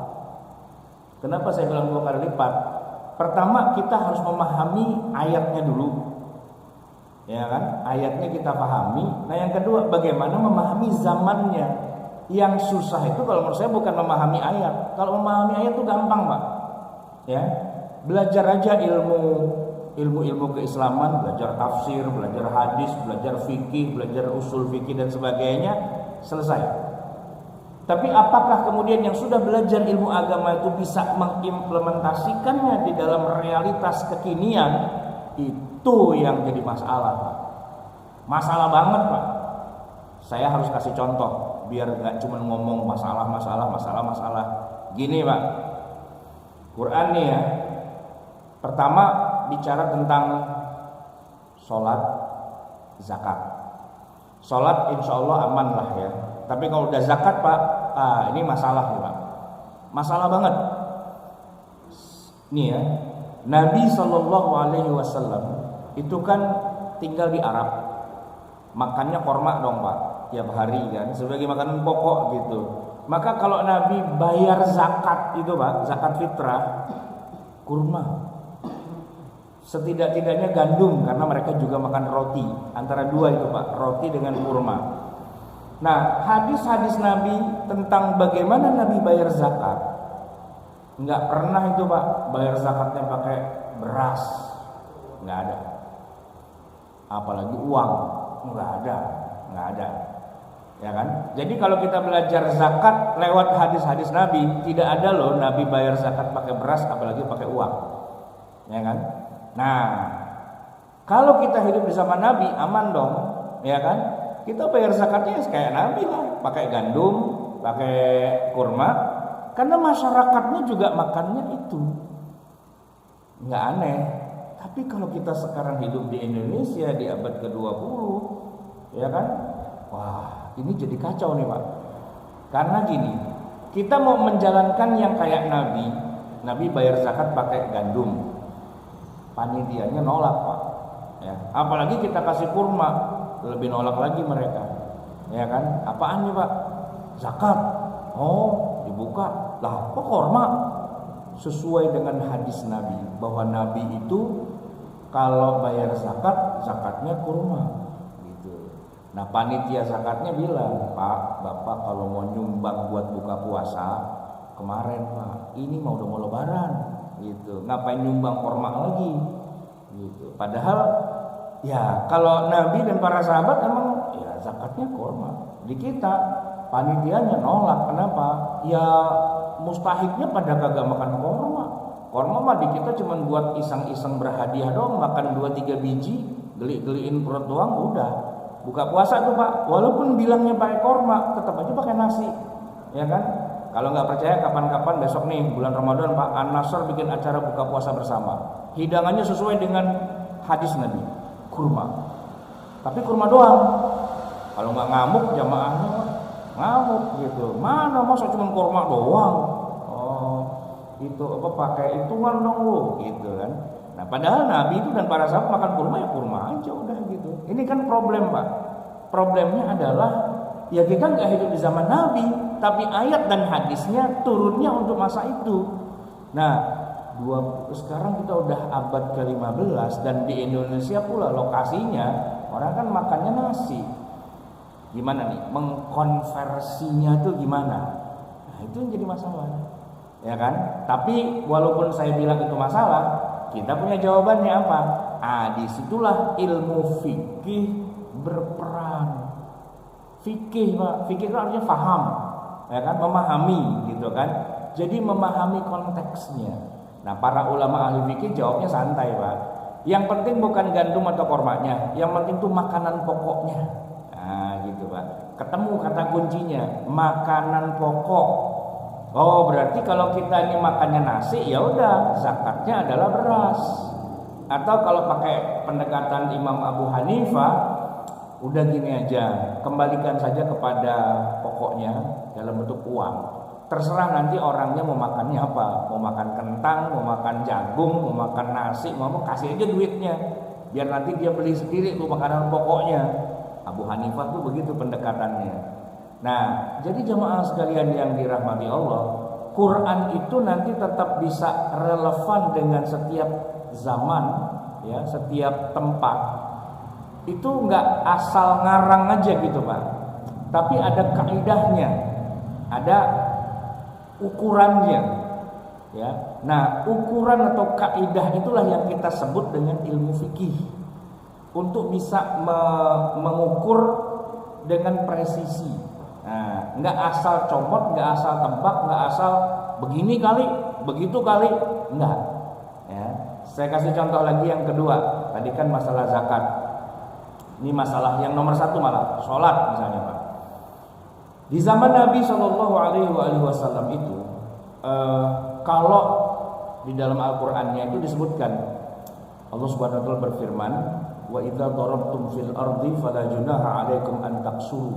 Kenapa saya bilang 2 kali lipat? Pertama, kita harus memahami ayatnya dulu, ya kan? Ayatnya kita pahami. Nah yang kedua, bagaimana memahami zamannya. Yang susah itu kalau menurut saya bukan memahami ayat. Kalau memahami ayat itu gampang Pak, ya. Belajar aja ilmu keislaman, belajar tafsir, belajar hadis, belajar fikih, belajar usul fikih dan sebagainya, selesai. Tapi apakah kemudian yang sudah belajar ilmu agama itu bisa mengimplementasikannya di dalam realitas kekinian? Itu yang jadi masalah Pak. Masalah banget Pak. Saya harus kasih contoh biar gak cuma ngomong masalah. Gini Pak, Quran nih ya, Pertama bicara tentang sholat, zakat. Sholat insya Allah aman lah ya. Tapi kalau udah zakat Pak, ini masalah nih Pak. Masalah banget. Nih ya, Nabi SAW itu kan tinggal di Arab, makannya korma dong Pak, tiap hari kan, sebagai makanan pokok gitu. Maka kalau Nabi bayar zakat itu Pak, zakat fitrah, kurma. Setidak-tidaknya gandum, karena mereka juga makan roti. Antara dua itu Pak, roti dengan kurma. Nah, hadis-hadis Nabi tentang bagaimana Nabi bayar zakat, nggak pernah itu Pak bayar zakatnya pakai beras, nggak ada. Apalagi uang, nggak ada. Ya kan? Jadi kalau kita belajar zakat lewat hadis-hadis Nabi, tidak ada loh Nabi bayar zakat pakai beras, apalagi pakai uang. Ya kan? Nah, kalau kita hidup di zaman Nabi aman dong, ya kan? Kita bayar zakatnya kayak Nabi lah, pakai gandum, pakai kurma, karena masyarakatnya juga makannya itu. Nggak aneh. Tapi kalau kita sekarang hidup di Indonesia di abad ke-20, ya kan? Wah, ini jadi kacau nih Pak. Karena gini, kita mau menjalankan yang kayak Nabi bayar zakat pakai gandum. Panitianya nolak Pak, ya. Apalagi kita kasih kurma, lebih nolak lagi mereka, ya kan? Apaan nih Pak? Zakat? Oh, dibuka lah, kok kurma? Sesuai dengan hadis Nabi, bahwa Nabi itu kalau bayar zakat, zakatnya kurma, gitu. Nah, panitia zakatnya bilang, Pak, Bapak kalau mau nyumbang buat buka puasa kemarin Pak, ini udah mau Lebaran. Gitu. Ngapain nyumbang kurma lagi gitu. Padahal ya kalau Nabi dan para sahabat emang ya zakatnya kurma. Di kita panitianya nolak. Kenapa? Ya mustahiknya pada kagak makan kurma. Kurma mah di kita cuma buat iseng-iseng berhadiah doang, makan 2-3 biji, geli-geliin perut doang udah. Buka puasa tuh Pak, walaupun bilangnya pakai kurma, tetap aja pakai nasi. Ya kan? Kalau nggak percaya kapan-kapan besok nih bulan Ramadan Pak An-Nasr bikin acara buka puasa bersama. Hidangannya sesuai dengan hadis Nabi, kurma. Tapi kurma doang. Kalau nggak ngamuk jamaahnya ngamuk gitu. Mana masa cuma kurma doang? Oh, itu apa pakai hitungan dong lu gitu kan. Nah, padahal Nabi itu dan para sahabat makan kurma ya kurma aja udah gitu. Ini kan problem Pak. Problemnya adalah ya kita nggak hidup di zaman Nabi, tapi ayat dan hadisnya turunnya untuk masa itu. Nah, sekarang kita udah abad ke-15 dan di Indonesia pula lokasinya orang kan makannya nasi. Gimana nih? Mengkonversinya tuh gimana? Nah, itu yang jadi masalah. Ya kan? Tapi walaupun saya bilang itu masalah, kita punya jawabannya apa? Disitulah ilmu fikih berperan. Fikih Pak, fikih itu artinya paham, ya kan, memahami gitu kan. Jadi memahami konteksnya. Nah, para ulama ahli fikih jawabnya santai Pak. Yang penting bukan gandum atau kormanya, yang penting itu makanan pokoknya. Nah, gitu Pak. Ketemu kata kuncinya, makanan pokok. Oh, berarti kalau kita ini makannya nasi, ya udah zakatnya adalah beras. Atau kalau pakai pendekatan Imam Abu Hanifah, udah gini aja, kembalikan saja kepada pokoknya dalam bentuk uang. Terserah nanti orangnya mau makannya apa, mau makan kentang, mau makan jagung, mau makan nasi, mau kasih aja duitnya, biar nanti dia beli sendiri tuh makanan pokoknya. Abu Hanifah tuh begitu pendekatannya. Nah, jadi jamaah sekalian yang dirahmati Allah, Quran itu nanti tetap bisa relevan dengan setiap zaman, ya, setiap tempat. Itu nggak asal ngarang aja gitu Pak, tapi ada kaidahnya, ada ukurannya, ya. Nah, ukuran atau kaidah itulah yang kita sebut dengan ilmu fikih, untuk bisa mengukur dengan presisi. Nah, nggak asal comot, nggak asal tebak, nggak asal begini kali, begitu kali, enggak. Ya. Saya kasih contoh lagi yang kedua. Tadi kan masalah zakat. Ini masalah yang nomor satu malah sholat misalnya Pak. Di zaman Nabi SAW itu kalau di dalam Al-Qur'annya itu disebutkan. Allah Subhanahu wa taala berfirman, "Wa idza darabtum fil ardi fala junaha 'alaikum an taqsuru."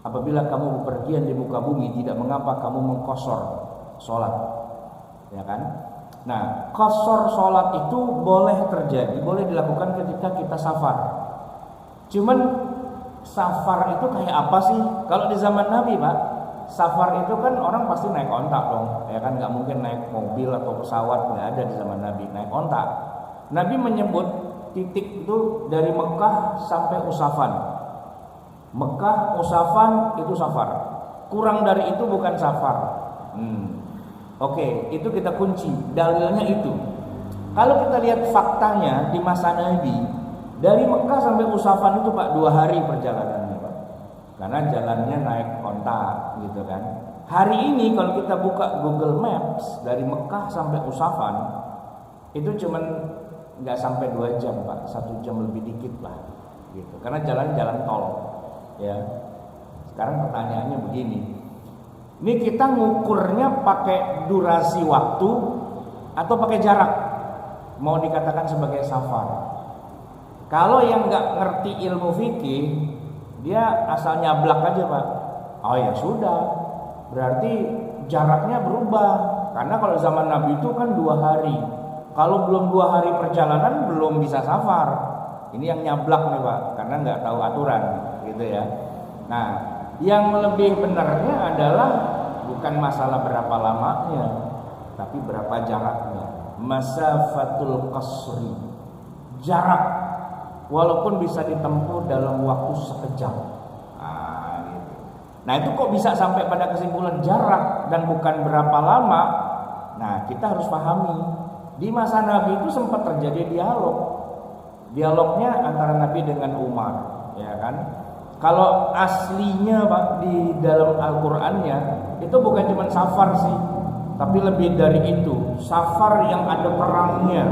Apabila kamu bepergian di muka bumi, tidak mengapa kamu mengqasar salat. Ya kan? Nah, qasar salat itu boleh terjadi, boleh dilakukan ketika kita safar. Cuman safar itu kayak apa sih? Kalau di zaman Nabi, Pak, safar itu kan orang pasti naik onta dong, ya kan, nggak mungkin naik mobil atau pesawat, nggak ada di zaman Nabi, naik onta. Nabi menyebut titik itu dari Mekah sampai Usafan. Mekah, Usafan itu safar. Kurang dari itu bukan safar. Oke, itu kita kunci. Dalilnya itu. Kalau kita lihat faktanya di masa Nabi, dari Mekah sampai Usafan itu Pak 2 hari perjalanannya Pak. Karena jalannya naik onta gitu kan. Hari ini kalau kita buka Google Maps dari Mekah sampai Usafan itu cuman nggak sampai 2 jam Pak, 1 jam lebih dikit lah gitu. Karena jalan tol ya. Sekarang pertanyaannya begini, ini kita ngukurnya pakai durasi waktu atau pakai jarak? Mau dikatakan sebagai safar. Kalau yang nggak ngerti ilmu fikih, dia asal nyablak aja Pak. Oh ya sudah, berarti jaraknya berubah. Karena kalau zaman Nabi itu kan 2 hari. Kalau belum 2 hari perjalanan belum bisa safar. Ini yang nyablak nih Pak, karena nggak tahu aturan gitu ya. Nah, yang lebih benarnya adalah bukan masalah berapa lamanya, tapi berapa jaraknya. Masafatul qasri, jarak walaupun bisa ditempuh dalam waktu sekejap. Gitu. Nah itu kok bisa sampai pada kesimpulan jarak dan bukan berapa lama. Nah kita harus pahami, di masa Nabi itu sempat terjadi dialognya antara Nabi dengan Umar, ya kan. Kalau aslinya Pak di dalam Al-Qur'annya itu bukan cuma safar sih, tapi lebih dari itu, safar yang ada perangnya.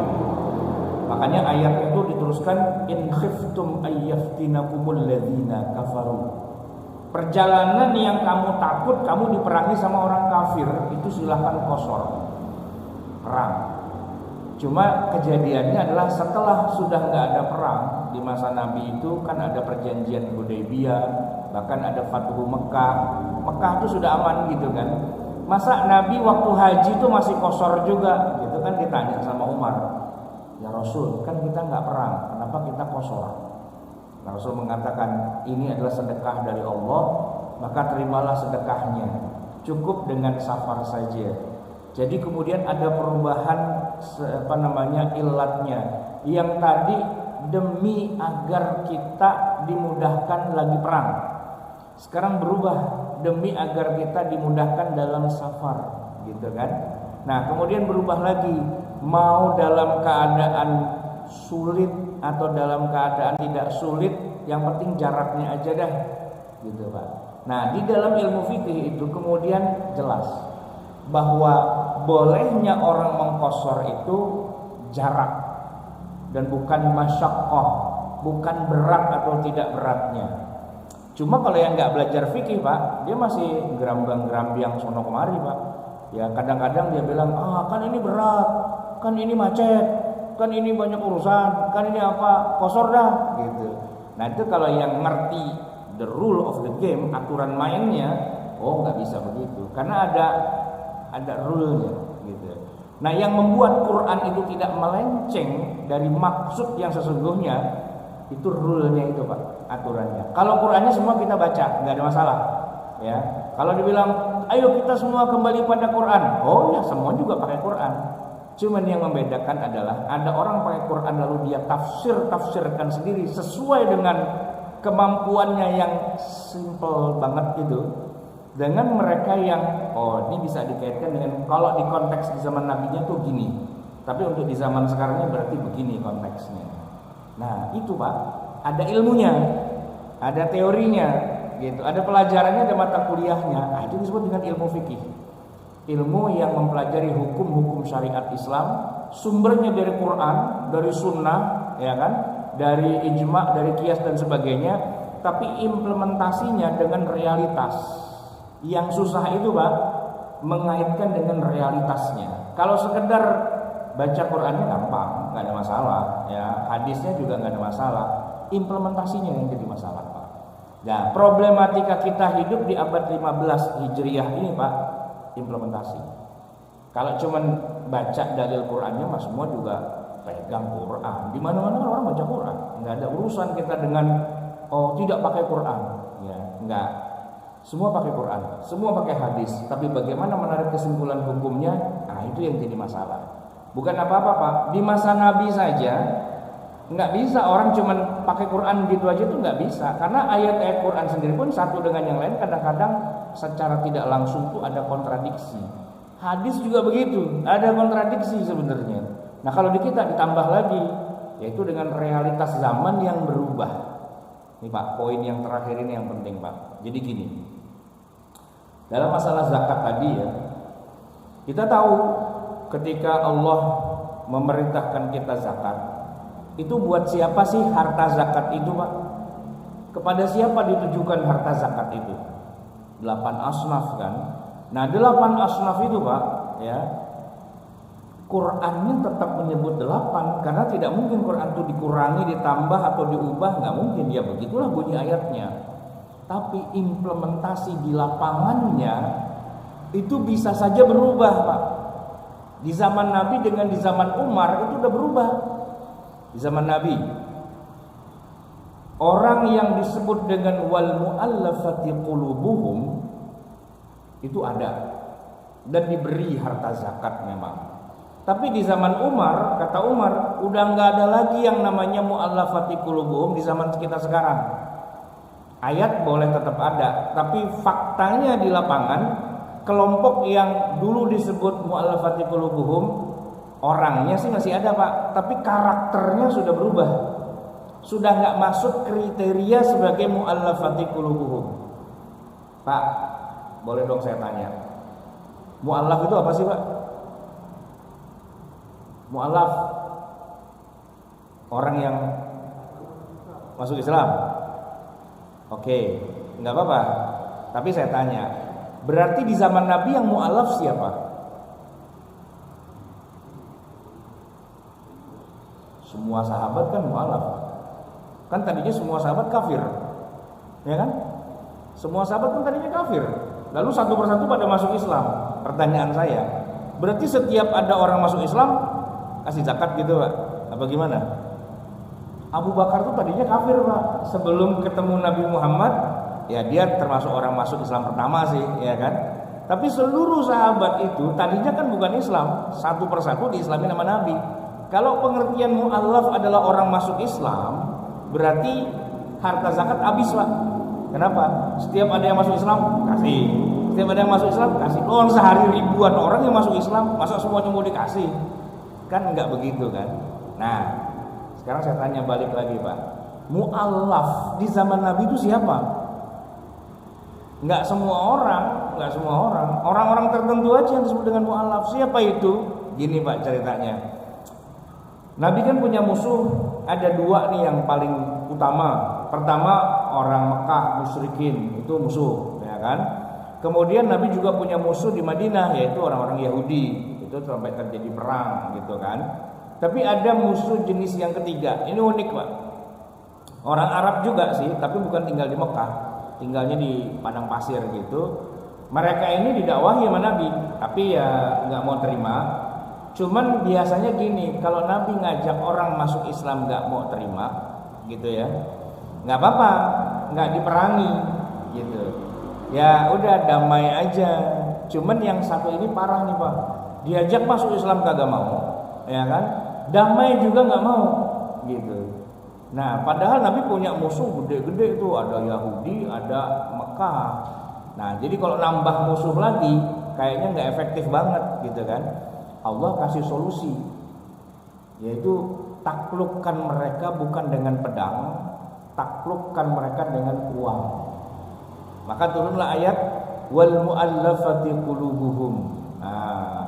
Makanya ayat itu diteruskan, in khiftum ayyaftinakumul ladzina kafaru. Perjalanan yang kamu takut kamu diperangi sama orang kafir, itu silahkan qasar, perang. Cuma kejadiannya adalah setelah sudah nggak ada perang, di masa Nabi itu kan ada perjanjian Hudaybiyah, bahkan ada Fathu Mekah. Mekah itu sudah aman gitu kan. Masa Nabi waktu haji itu masih qasar juga gitu kan, ditanya sama Umar, ya Rasul, kan kita nggak perang, kenapa kita qasar? Nah, Rasul mengatakan ini adalah sedekah dari Allah, maka terimalah sedekahnya, cukup dengan safar saja. Jadi kemudian ada perubahan ilatnya, yang tadi demi agar kita dimudahkan lagi perang, sekarang berubah demi agar kita dimudahkan dalam safar gitu kan. Nah kemudian berubah lagi, mau dalam keadaan sulit atau dalam keadaan tidak sulit, yang penting jaraknya aja dah gitu Pak. Nah di dalam ilmu fikih itu kemudian jelas bahwa bolehnya orang mengqasar itu jarak dan bukan masyaqqah, bukan berat atau tidak beratnya. Cuma kalau yang nggak belajar fikih Pak, dia masih gerambang-gerambing sono kemari Pak. Ya kadang-kadang dia bilang, kan ini berat, kan ini macet, kan ini banyak urusan, kan ini apa, qasar dah gitu. Nah itu kalau yang ngerti the rule of the game, aturan mainnya, nggak bisa begitu, karena ada rule-nya gitu. Nah yang membuat Quran itu tidak melenceng dari maksud yang sesungguhnya, itu rule-nya itu Pak, aturannya. Kalau Qurannya semua kita baca, nggak ada masalah ya. Kalau dibilang ayo kita semua kembali pada Quran, ya semua juga pakai Quran. Cuman yang membedakan adalah ada orang pakai Quran lalu dia tafsirkan sendiri sesuai dengan kemampuannya yang simple banget itu, dengan mereka yang ini bisa dikaitkan dengan kalau di konteks di zaman Nabinya tuh gini, tapi untuk di zaman sekarangnya berarti begini konteksnya. Nah itu Pak, ada ilmunya, ada teorinya gitu, ada pelajarannya, ada mata kuliahnya. Nah itu disebut dengan ilmu fikih, ilmu yang mempelajari hukum-hukum syariat Islam, sumbernya dari Quran, dari Sunnah, ya kan, dari ijma, dari qiyas dan sebagainya, tapi implementasinya dengan realitas. Yang susah itu Pak, mengaitkan dengan realitasnya. Kalau sekedar baca Qur'annya gampang, nggak ada masalah, ya hadisnya juga nggak ada masalah. Implementasinya yang jadi masalah, Pak. Nah, problematika kita hidup di abad 15 Hijriah ini, Pak, implementasi. Kalau cuman baca dalil Qur'annya, mas semua juga pegang Quran. Di mana-mana orang baca Quran. Nggak ada urusan kita dengan tidak pakai Quran, ya nggak. Semua pakai Quran, semua pakai hadis. Tapi bagaimana menarik kesimpulan hukumnya? Nah, itu yang jadi masalah. Bukan apa-apa, Pak. Di masa Nabi saja nggak bisa orang cuman pakai Quran gitu aja, tuh nggak bisa. Karena ayat-ayat Quran sendiri pun satu dengan yang lain kadang-kadang secara tidak langsung tuh ada kontradiksi. Hadis juga begitu, ada kontradiksi sebenarnya. Nah, kalau di kita ditambah lagi, yaitu dengan realitas zaman yang berubah. Ini Pak, poin yang terakhir ini yang penting, Pak. Jadi gini, dalam masalah zakat tadi ya, kita tahu ketika Allah memerintahkan kita zakat, itu buat siapa sih harta zakat itu, Pak? Kepada siapa ditujukan harta zakat itu? 8 asnaf kan? Nah, 8 asnaf itu, Pak, ya, Qurannya tetap menyebut 8 karena tidak mungkin Quran itu dikurangi, ditambah atau diubah, nggak mungkin. Ya begitulah bunyi ayatnya. Tapi implementasi di lapangannya itu bisa saja berubah, Pak. Di zaman Nabi dengan di zaman Umar itu udah berubah. Di zaman Nabi, orang yang disebut dengan wal mu'allafati qulubuhum itu ada dan diberi harta zakat memang. Tapi di zaman Umar, kata Umar, udah nggak ada lagi yang namanya mu'allafati qulubuhum di zaman kita sekarang. Ayat boleh tetap ada, tapi faktanya di lapangan kelompok yang dulu disebut mu'allafati qulubuhum, orangnya sih masih ada, Pak, tapi karakternya sudah berubah. Sudah nggak masuk kriteria sebagai mu'allafati qulubuhum. Pak, boleh dong saya tanya, mu'allaf itu apa sih, Pak? Mu'allaf, orang yang masuk Islam. Oke, nggak apa-apa. Tapi saya tanya, berarti di zaman Nabi yang mu'allaf siapa? Semua sahabat kan mu'allaf. Kan tadinya semua sahabat kafir, ya kan? Semua sahabat kan tadinya kafir. Lalu satu persatu pada masuk Islam. Pertanyaan saya, berarti setiap ada orang masuk Islam kasih zakat gitu, Pak? Apa gimana? Abu Bakar tuh tadinya kafir, Pak. Sebelum ketemu Nabi Muhammad, ya dia termasuk orang masuk Islam pertama sih, ya kan? Tapi seluruh sahabat itu tadinya kan bukan Islam, satu persatu diislamin sama Nabi. Kalau pengertian mu'allaf adalah orang masuk Islam, berarti harta zakat habis, Pak. Kenapa? Setiap ada yang masuk Islam kasih, setiap ada yang masuk Islam kasih. Oh, sehari ribuan orang yang masuk Islam, masa semuanya mau dikasih? Kan enggak begitu kan. Nah, sekarang saya tanya balik lagi, Pak, mu'allaf di zaman Nabi itu siapa? Enggak semua orang, enggak semua orang. Orang-orang tertentu aja yang disebut dengan mu'allaf. Siapa itu? Gini, Pak, ceritanya. Nabi kan punya musuh, ada 2 nih yang paling utama. Pertama, orang Mekah musyrikin, itu musuh, ya kan? Kemudian Nabi juga punya musuh di Madinah, yaitu orang-orang Yahudi. Itu sampai terjadi perang gitu kan. Tapi ada musuh jenis yang ketiga. Ini unik, Pak. Orang Arab juga sih, tapi bukan tinggal di Mekah, tinggalnya di padang pasir gitu. Mereka ini didakwahi sama Nabi, tapi ya nggak mau terima. Cuman biasanya gini, kalau Nabi ngajak orang masuk Islam nggak mau terima, gitu ya, nggak apa-apa, nggak diperangi, gitu. Ya udah damai aja. Cuman yang satu ini parah nih, Pak. Diajak masuk Islam kagak mau, ya kan? Damai juga nggak mau, gitu. Nah, padahal Nabi punya musuh gede-gede itu, ada Yahudi, ada Mekah. Nah, jadi kalau nambah musuh lagi, kayaknya nggak efektif banget, gitu kan? Allah kasih solusi, yaitu taklukkan mereka bukan dengan pedang, taklukkan mereka dengan uang. Maka turunlah ayat wal mu'allafati qulubuhum. Nah,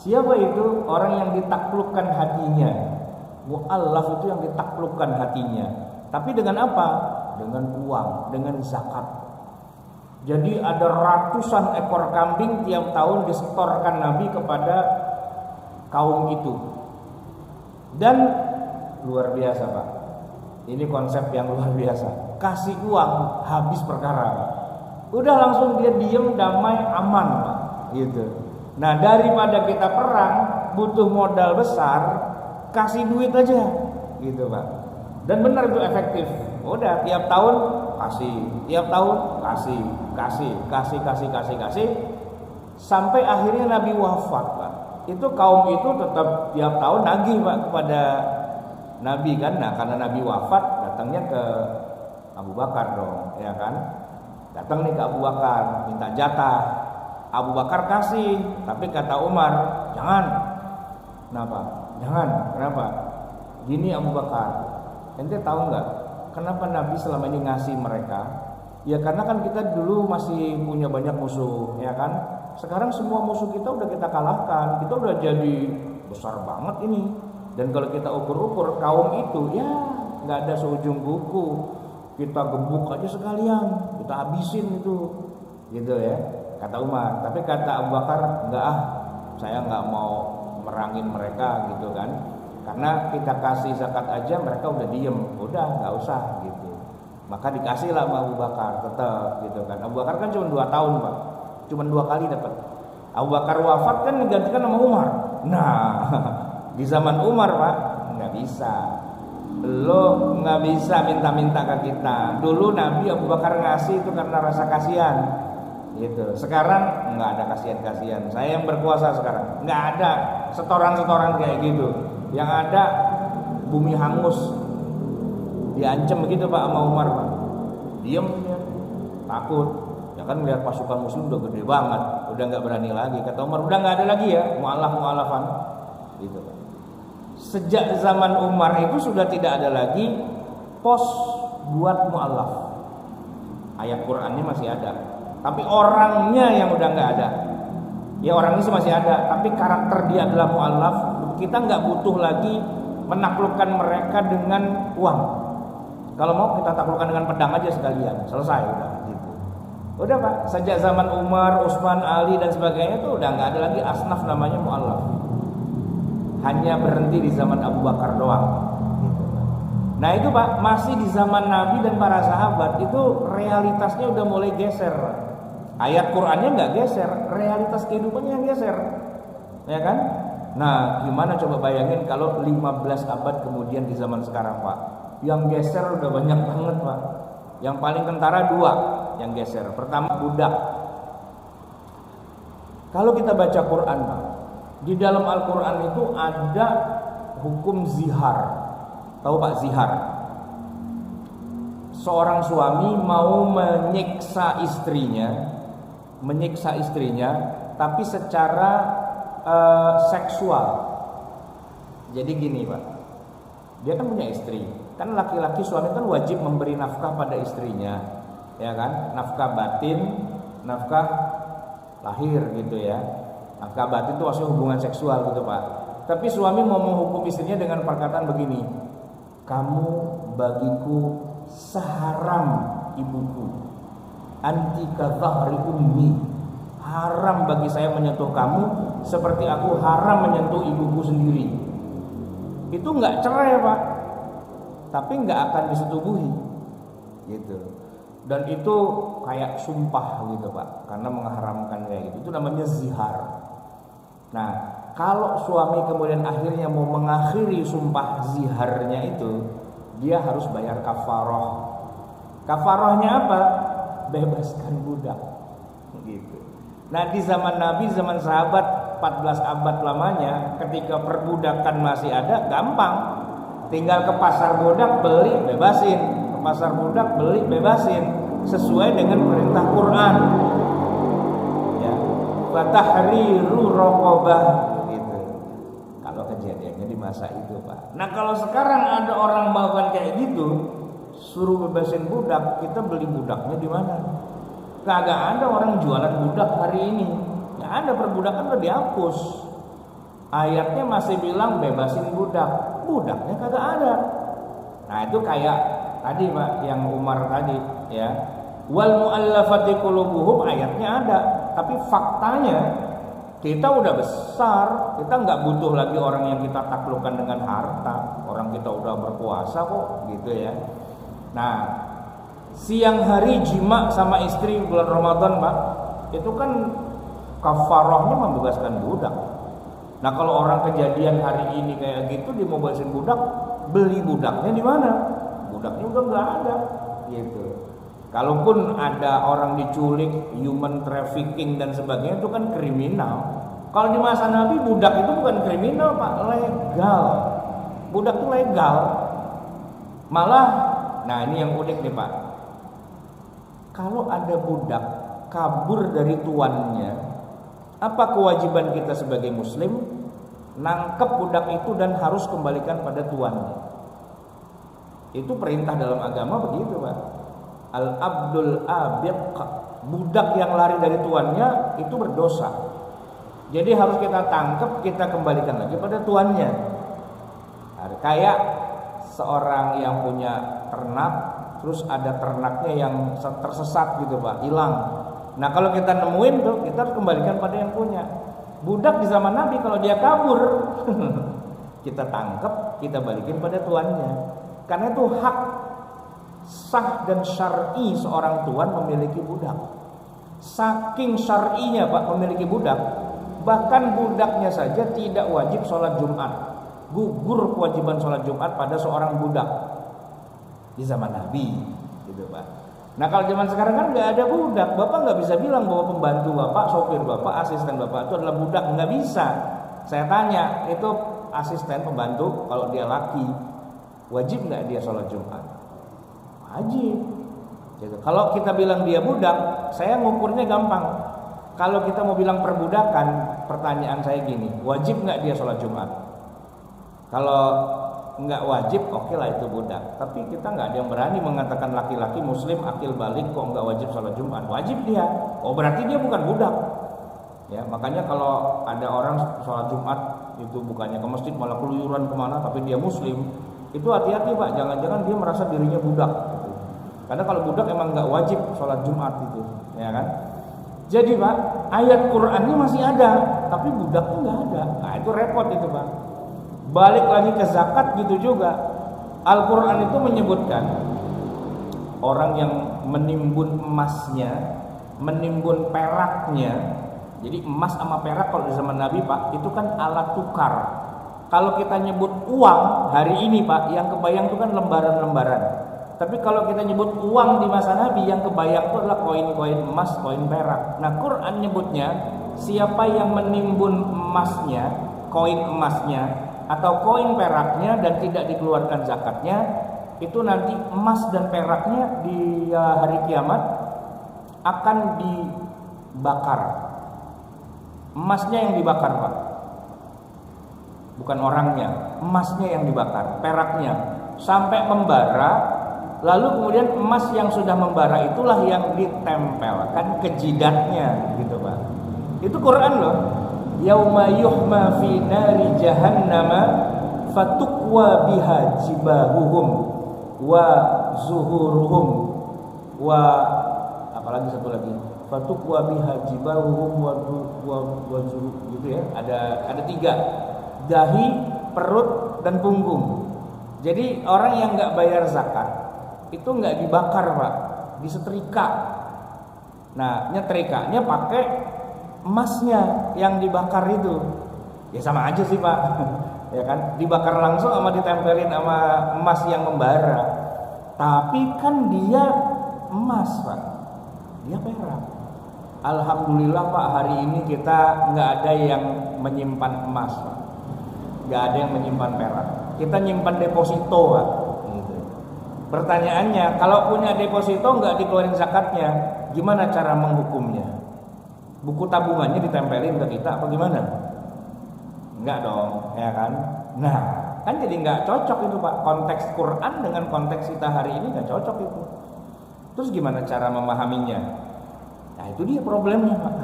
siapa itu? Orang yang ditaklukkan hatinya. Mu'allaf itu yang ditaklukkan hatinya. Tapi dengan apa? Dengan uang, dengan zakat. Jadi ada ratusan ekor kambing tiap tahun disetorkan Nabi kepada kaum itu. Dan luar biasa Pak, ini konsep yang luar biasa. Kasih uang habis perkara Pak. Udah langsung dia diem, damai, aman Pak, gitu. Nah daripada kita perang butuh modal besar, kasih duit aja gitu Pak. Dan benar itu efektif. Udah tiap tahun kasih, tiap tahun kasih sampai akhirnya Nabi wafat Pak. Itu kaum itu tetap tiap tahun nagih Pak kepada Nabi kan. Nah karena Nabi wafat, datangnya ke Abu Bakar dong, ya kan? Datang nih ke Abu Bakar, minta jatah. Abu Bakar kasih, tapi kata Umar, jangan. Kenapa? Jangan. Kenapa? Gini Abu Bakar, ente tahu nggak kenapa Nabi selama ini ngasih mereka? Ya karena kan kita dulu masih punya banyak musuh, ya kan? Sekarang semua musuh kita udah kita kalahkan, kita udah jadi besar banget ini. Dan kalau kita ukur-ukur kaum itu, ya nggak ada seujung kuku, kita gebuk aja sekalian, kita habisin itu, gitu ya. Kata Umar. Tapi kata Abu Bakar, enggak saya nggak mau merangin mereka gitu kan. Karena kita kasih zakat aja mereka udah diem, udah nggak usah gitu. Maka dikasihlah sama Abu Bakar tetap gitu kan. Abu Bakar kan cuma 2 tahun Pak, cuma 2 kali dapat. Abu Bakar wafat kan digantikan sama Umar. Nah di zaman Umar Pak nggak bisa, lo nggak bisa minta-minta ke kita. Dulu Nabi Abu Bakar ngasih itu karena rasa kasihan gitu. Sekarang nggak ada kasihan-kasihan. Saya yang berkuasa sekarang, nggak ada setoran-setoran kayak gitu. Yang ada bumi hangus, diancam begitu Pak sama Umar Pak. Diem ya, takut. Ya kan lihat pasukan muslim udah gede banget, udah nggak berani lagi. Kata Umar udah nggak ada lagi ya mu'alaf-mu'alafan gitu Pak. Sejak zaman Umar itu sudah tidak ada lagi pos buat mu'alaf. Ayat Qur'annya masih ada, tapi orangnya yang udah nggak ada. Ya orangnya sih masih ada, tapi karakter dia adalah mu'alaf. Kita nggak butuh lagi menaklukkan mereka dengan uang. Kalau mau kita taklukkan dengan pedang aja sekalian, selesai udah gitu. Udah Pak, sejak zaman Umar, Utsman, Ali dan sebagainya itu udah nggak ada lagi asnaf namanya mu'alaf. Hanya berhenti di zaman Abu Bakar doang gitu. Nah itu Pak, masih di zaman Nabi dan para sahabat itu realitasnya udah mulai geser. Ayat Qur'annya nggak geser, realitas kehidupannya yang geser, ya kan? Nah gimana coba bayangin kalau 15 abad kemudian di zaman sekarang Pak, yang geser udah banyak banget Pak. Yang paling kentara 2 yang geser. Pertama budak. Kalau kita baca Quran Pak, di dalam Al-Quran itu ada hukum zihar. Tahu Pak zihar? Seorang suami mau menyiksa istrinya tapi secara seksual. Jadi gini Pak, dia kan punya istri. Kan laki-laki suami kan wajib memberi nafkah pada istrinya, ya kan? Nafkah batin, nafkah lahir gitu ya. Nafkah batin itu maksudnya hubungan seksual gitu Pak. Tapi suami mau menghukum istrinya dengan perkataan begini, kamu bagiku seharam ibuku, anti ka dhahri ummi. Haram bagi saya menyentuh kamu seperti aku haram menyentuh ibuku sendiri. Itu nggak cerai Pak, tapi nggak akan disetubuhi gitu. Dan itu kayak sumpah gitu Pak, karena mengharamkan kayak gitu. Itu namanya zihar. Nah kalau suami kemudian akhirnya mau mengakhiri sumpah ziharnya itu, dia harus bayar kafaroh. Kafarohnya apa? Bebaskan budak gitu. Nah di zaman Nabi, zaman sahabat 14 abad lamanya, ketika perbudakan masih ada, gampang. Tinggal ke pasar budak beli, bebasin. Ke pasar budak beli, bebasin. Sesuai dengan perintah Quran. Ya. Fatahriru raqabah gitu. Kalau kejadiannya di masa itu Pak. Nah kalau sekarang ada orang melakukan kayak gitu, suruh bebasin budak, kita beli budaknya di mana? Kagak ada orang jualan budak hari ini. Nggak ada, perbudakan udah dihapus. Ayatnya masih bilang bebasin budak, budaknya kagak ada. Nah itu kayak tadi Pak, yang Umar tadi ya, Wal mu'allafati qulubuhum ayatnya ada, tapi faktanya kita udah besar, kita nggak butuh lagi orang yang kita taklukkan dengan harta. Orang kita udah berkuasa kok, gitu ya. Nah, siang hari jima sama istri bulan Ramadan, Pak, itu kan kafarahnya membebaskan budak. Nah, kalau orang kejadian hari ini kayak gitu dia mau bebasin budak, beli budaknya di mana? Budaknya udah nggak ada, gitu. Kalaupun ada orang diculik, human trafficking dan sebagainya, itu kan kriminal. Kalau di masa Nabi budak itu bukan kriminal, Pak, legal. Budak itu legal. Malah, nah ini yang unik nih, Pak. Kalau ada budak kabur dari tuannya, apa kewajiban kita sebagai muslim? Nangkep budak itu dan harus kembalikan pada tuannya. Itu perintah dalam agama begitu, Pak. Al-abdul abiq, budak yang lari dari tuannya itu berdosa. Jadi harus kita tangkap, kita kembalikan lagi pada tuannya. Kayak seorang yang punya ternak, terus ada ternaknya yang tersesat gitu, Pak, hilang. Nah, kalau kita nemuin tuh, kita harus kembalikan pada yang punya. Budak di zaman Nabi kalau dia kabur, kita tangkap, kita balikin pada tuannya. Karena itu hak sah dan syar'i seorang tuan memiliki budak. Saking syar'inya, Pak, memiliki budak, bahkan budaknya saja tidak wajib sholat Jumat. Gugur kewajiban sholat Jumat pada seorang budak di zaman Nabi, gitu, Pak. Nah, kalau zaman sekarang kan nggak ada budak, Bapak nggak bisa bilang bahwa pembantu Bapak, sopir Bapak, asisten Bapak itu adalah budak, nggak bisa. Saya tanya, itu asisten pembantu kalau dia laki, wajib nggak dia sholat Jumat? Wajib. Gitu. Kalau kita bilang dia budak, saya ngukurnya gampang. Kalau kita mau bilang perbudakan, pertanyaan saya gini, wajib nggak dia sholat Jumat? Kalau nggak wajib, oke lah itu budak. Tapi kita nggak ada yang berani mengatakan laki-laki muslim akil balik kok nggak wajib sholat Jumat. Wajib dia. Oh, berarti dia bukan budak. Ya, makanya kalau ada orang sholat Jumat itu bukannya ke masjid malah keluyuran kemana, tapi dia muslim, itu hati-hati, Pak. Jangan-jangan dia merasa dirinya budak. Gitu. Karena kalau budak emang nggak wajib sholat Jumat itu, ya kan? Jadi, Pak, ayat Qur'annya masih ada, tapi budaknya nggak ada. Nah, itu repot itu, Pak. Balik lagi ke zakat gitu juga. Al-Quran itu menyebutkan orang yang menimbun emasnya, menimbun peraknya. Jadi emas sama perak kalau di zaman Nabi, Pak, itu kan alat tukar. Kalau kita nyebut uang hari ini, Pak, yang kebayang itu kan lembaran-lembaran. Tapi kalau kita nyebut uang di masa Nabi, yang kebayang itu adalah koin-koin emas, koin perak. Nah, Quran nyebutnya siapa yang menimbun emasnya, koin emasnya atau koin peraknya dan tidak dikeluarkan zakatnya, itu nanti emas dan peraknya di hari kiamat akan dibakar. Emasnya yang dibakar, Pak, bukan orangnya. Emasnya yang dibakar, peraknya sampai membara. Lalu kemudian emas yang sudah membara itulah yang ditempelkan ke jidatnya, gitu, Pak. Itu Quran loh. Yauma yuhma fi nari jahannama fatukwa biha jibahuhum wa zuhuruhum wa apalagi satu lagi, fatukwa biha jibahuhum wa zuhur, gitu ya. Ada 3, dahi, perut dan punggung. Jadi orang yang nggak bayar zakat itu nggak dibakar, Pak, disetrika. Nah, nyetrikanya pakai emasnya yang dibakar itu. Ya sama aja sih, Pak. Ya kan, dibakar langsung sama ditempelin sama emas yang membara. Tapi kan dia emas, Pak, dia perak. Alhamdulillah, Pak, hari ini kita nggak ada yang menyimpan emas, Pak. Nggak ada yang menyimpan perak. Kita nyimpan deposito, Pak. Pertanyaannya, kalau punya deposito nggak dikeluarin zakatnya, gimana cara menghukumnya? Buku tabungannya ditempelin ke kita apa gimana? Enggak dong, ya kan? Nah, kan jadi nggak cocok itu, Pak. Konteks Quran dengan konteks kita hari ini nggak cocok itu. Terus gimana cara memahaminya? Nah, itu dia problemnya, Pak.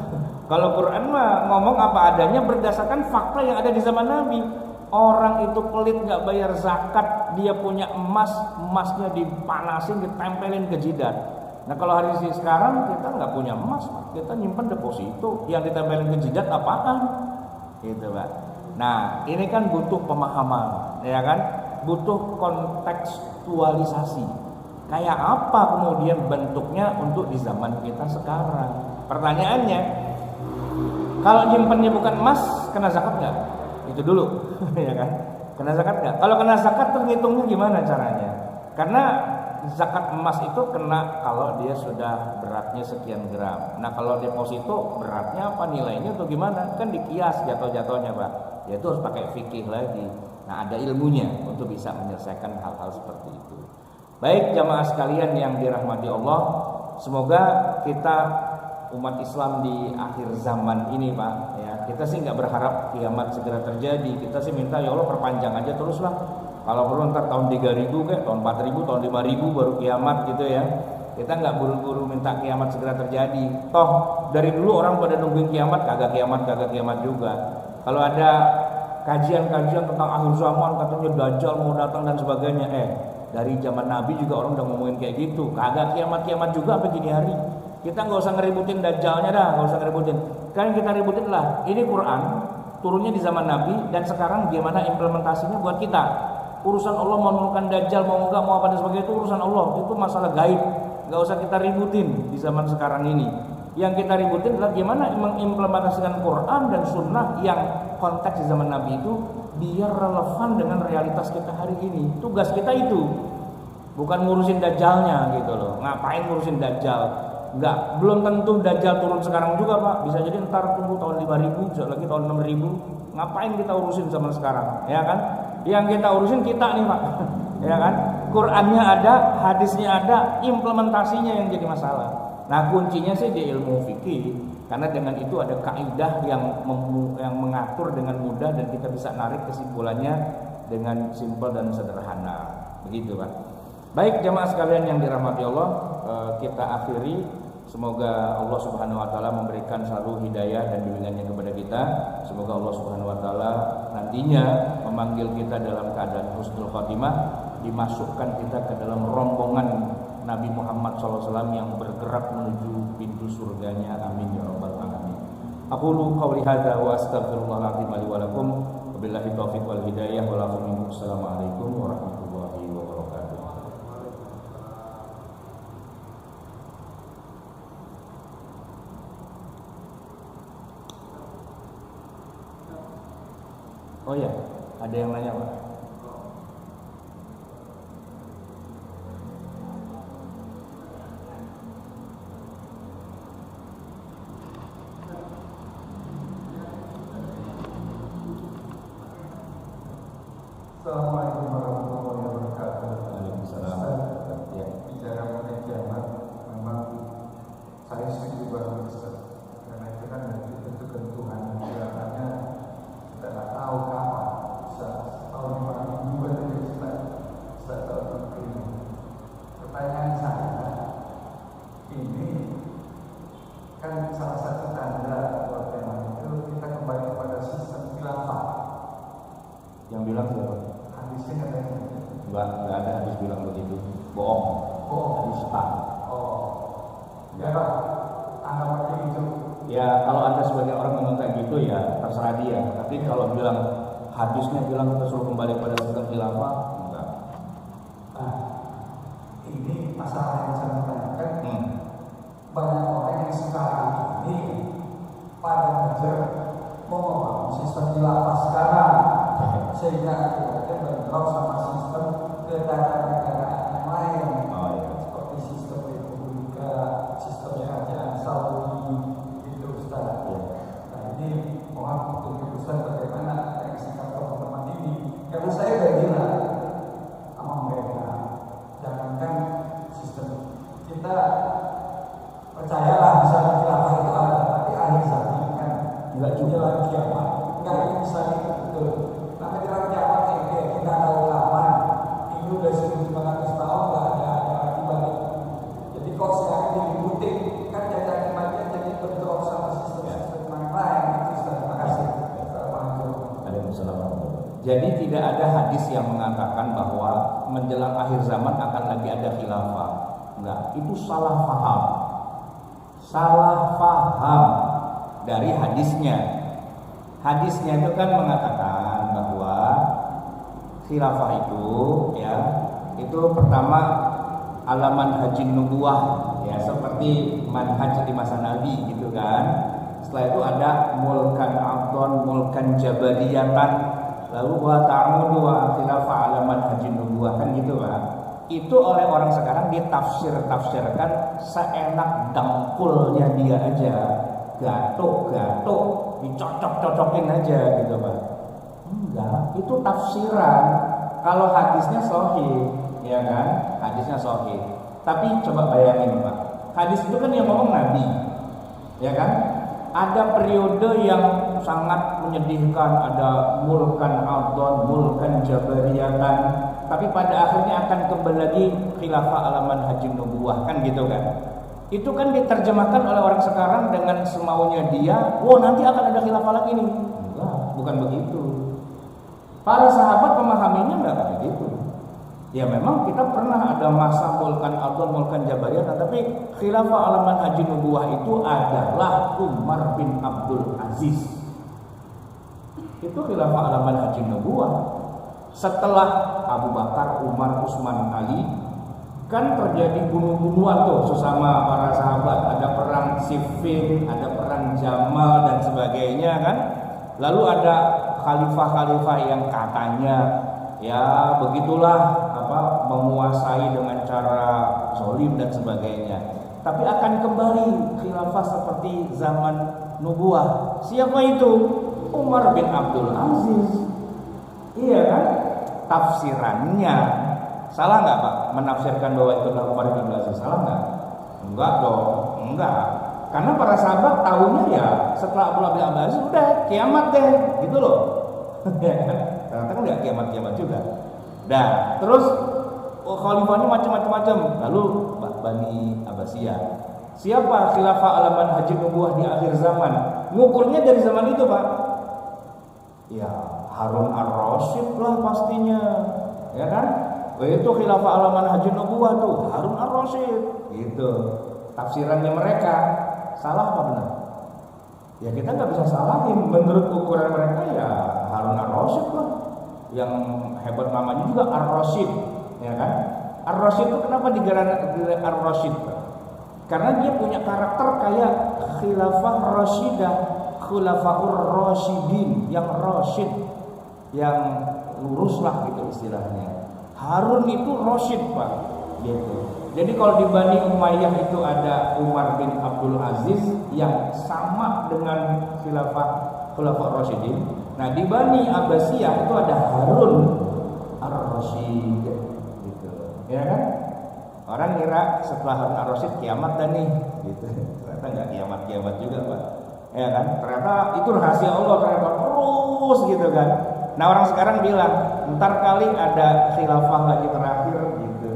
Kalau Quran mah ngomong apa adanya berdasarkan fakta yang ada di zaman Nabi. Orang itu pelit nggak bayar zakat, dia punya emas, emasnya dipanasin, ditempelin ke jidat. Nah kalau hari sekarang kita nggak punya emas, kita nyimpen deposito, yang ditempelin ke jidat apaan, gitu Pak. Nah ini kan butuh pemahaman, ya kan, butuh kontekstualisasi. Kayak apa kemudian bentuknya untuk di zaman kita sekarang? Pertanyaannya, kalau nyimpennya bukan emas, kena zakat nggak? Itu dulu, ya kan? Kena zakat nggak? Kalau kena zakat terhitungnya gimana caranya? Karena zakat emas itu kena kalau dia sudah beratnya sekian gram. Nah kalau deposito beratnya apa, nilainya atau gimana? Kan dikias jatuh-jatuhnya Pak. Ya itu harus pakai fikih lagi. Nah ada ilmunya untuk bisa menyelesaikan hal-hal seperti itu. Baik jamaah sekalian yang dirahmati Allah, semoga kita umat Islam di akhir zaman ini Pak, ya kita sih nggak berharap kiamat segera terjadi. Kita sih minta ya Allah perpanjang aja teruslah. Kalau perlu ntar tahun 3000 kayak tahun 4000, tahun 5000 baru kiamat gitu ya. Kita nggak buru-buru minta kiamat segera terjadi. Toh dari dulu orang pada nungguin kiamat, kagak kiamat juga. Kalau ada kajian-kajian tentang akhir zaman katanya Dajjal mau datang dan sebagainya, dari zaman Nabi juga orang udah ngomongin kayak gitu. Kagak kiamat juga apa gini hari. Kita nggak usah ngeributin Dajjalnya dah, nggak usah ngeributin. Kan kita ributin lah. Ini Quran turunnya di zaman Nabi dan sekarang gimana implementasinya buat kita. Urusan Allah mau menurunkan Dajjal mau enggak mau apa dan sebagainya itu urusan Allah, itu masalah gaib, nggak usah kita ributin di zaman sekarang ini. Yang kita ributin adalah gimana mengimplementasikan Quran dan Sunnah yang konteks di zaman Nabi itu biar relevan dengan realitas kita hari ini. Tugas kita itu bukan ngurusin Dajjalnya gitu loh. Ngapain ngurusin Dajjal? Enggak, belum tentu Dajjal turun sekarang juga Pak. Bisa jadi ntar tunggu tahun 5000, bisa lagi tahun 6000. Ngapain kita urusin zaman sekarang, ya kan? Yang kita urusin kita nih Pak, ya kan? Qurannya ada, hadisnya ada, implementasinya yang jadi masalah. Nah kuncinya sih di ilmu fikih, karena dengan itu ada kaidah yang mengatur dengan mudah dan kita bisa narik kesimpulannya dengan simpel dan sederhana, begitu Pak. Baik jamaah sekalian yang dirahmati Allah, kita akhiri. Semoga Allah Subhanahu wa taala memberikan selalu hidayah dan bimbingannya kepada kita. Semoga Allah Subhanahu wa taala nantinya memanggil kita dalam keadaan husnul khatimah, dimasukkan kita ke dalam rombongan Nabi Muhammad SAW yang bergerak menuju pintu surganya. Amin ya rabbal alamin. Aqulu qouli hadza wa astaghfirullahal azim li wa lakum. Wabillahi taufiq wal hidayah. Wassalamualaikum warahmatullahi wabarakatuh. Oh ya, ada yang nanya Pak? Assalamualaikum warahmatullahi wabarakatuh. Waalaikumsalam. Ya. Bicara mengenai kiamat, memang saya setuju banget Ustaz. Karena itu kan ditentukan Tuhan. Kelihatannya kita nggak tahu kapan. Bisa tahun 5000 aja bisa tahun ini. Pertanyaan saya, ini kan salah satu tanda buat kiamat itu kita kembali kepada sistem khilafah. Yang bilang siapa? Hadisnya katanya. Enggak ada hadis bilang begitu. Bohong. Hadis Pak. Ya Pak, anggapannya gitu. Ya kalau Anda sebagai orang ngomong kayak gitu ya terserah dia. Tapi kalau bilang hadisnya bilang kita suruh kembali pada sistem khilafah, enggak. Nah, ini masalah yang saya tanyakan. Banyak orang yang sekarang ini pada ngejar mau membangun sistem khilafah sekarang, sehingga akhirnya bentrok sama sistem negara-negara yang lain. Seperti sistem Republika, sistem kerajaan Saudi, itu Ustaz. Nah ini mohon untuk Ustaz bagaimana yang sikap teman-teman ini. Karena saya udah bilang sama mereka, jangankan sistem kita percayalah misalnya khilafah itu ada, tapi akhir zaman kan Enggak juga. menjelang kiamat, enggak misalnya betul. Tapi dalam kiamat yang kita tahu kapan, ini udah 1500 tahun nggak ada akibatnya. Jadi kok sekarang diributin, kan jadi akibatnya jadi bentrok sama sistem-sistem yang lain. Itu terima kasih. Waalaikumsalam. Jadi tidak ada hadis yang mengatakan bahwa menjelang akhir zaman akan lagi ada khilafah. Enggak, itu salah paham. Salah paham dari hadisnya. Hadisnya itu kan mengatakan bahwa khilafah itu ya, itu pertama alaman haji nubuwah ya, seperti manhaj di masa Nabi gitu kan. Setelah itu ada mulkan abdon, mulkan jabariyatan, lalu wa ta'mudu wa khilafah alaman haji nubuwah kan gitu kan. Itu oleh orang sekarang ditafsirkan seenak dangkulnya dia aja, gatuk, dicocok-cocokin aja gitu Pak. Enggak, itu tafsiran. Kalau hadisnya sahih, ya kan? Hadisnya sahih. Tapi coba bayangin Pak, hadis itu kan yang ngomong Nabi, ya kan? Ada periode yang sangat menyedihkan, ada mulkan adon, mulkan jabariyatan, tapi pada akhirnya akan kembali lagi khilafah alaman haji nubuwah kan gitu kan. Itu kan diterjemahkan oleh orang sekarang dengan semaunya dia, oh nanti akan ada khilafah lagi nih. Enggak, bukan begitu. Para sahabat memahaminya enggak kayak gitu. Ya memang kita pernah ada masa mulkan adon, mulkan jabariyatan, tapi khilafah alaman haji nubuwah itu adalah Umar bin Abdul Aziz. Itu khilafah alaman haji nubuwah. Setelah Abu Bakar, Umar, Utsman, Ali, kan terjadi bunuh-bunuhan tuh sesama para sahabat. Ada perang Siffin, ada perang Jamal dan sebagainya kan. Lalu ada khalifah-khalifah yang katanya ya begitulah menguasai dengan cara zalim dan sebagainya. Tapi akan kembali khilafah seperti zaman nubuwah. Siapa itu? Umar bin Abdul Aziz. Iya kan? Tafsirannya salah nggak Pak? Menafsirkan bahwa itu adalah Umar bin Abdul Aziz, salah nggak? Enggak dong, enggak. Karena para sahabat tahunya ya setelah Abdullah bin Abdul Aziz udah kiamat deh, gitu loh. Ternyata kan nggak kiamat juga. Nah, terus khalifahnya macam-macam. Lalu Bani Abbasiyah. Siapa khilafah alaman haji nubuwah di akhir zaman? Ngukurnya dari zaman itu Pak. Ya Harun ar-Rasyid lah pastinya, ya kan? Itu khilafah alaman haji nubuwah tuh Harun ar-Rasyid. Gitu. Tafsirannya mereka salah apa benar? Ya kita nggak bisa salahin. Menurut ukuran mereka ya Harun ar-Rasyid lah. Yang hebat namanya juga ar-Rasyid, ya kan? Ar-Rasyid itu kenapa digelar ar-Rasyid? Karena dia punya karakter kayak khilafah rasyidah, khulafaur rasyidin, yang rasyid, yang lurus lah gitu istilahnya. Harun itu rasyid Pak, gitu. Jadi kalau di Bani Umayyah itu ada Umar bin Abdul Aziz yang sama dengan khulafah rasyidin. Nah di Bani Abbasiyah itu ada Harun ar-Rasyid, gitu, ya kan? Orang kira setelah Harun ar-Rasyid kiamat dah nih, gitu. Ternyata nggak kiamat juga Pak, ya kan? Ternyata itu rahasia Allah, ternyata terus gitu kan. Nah orang sekarang bilang ntar kali ada khilafah lagi terakhir gitu.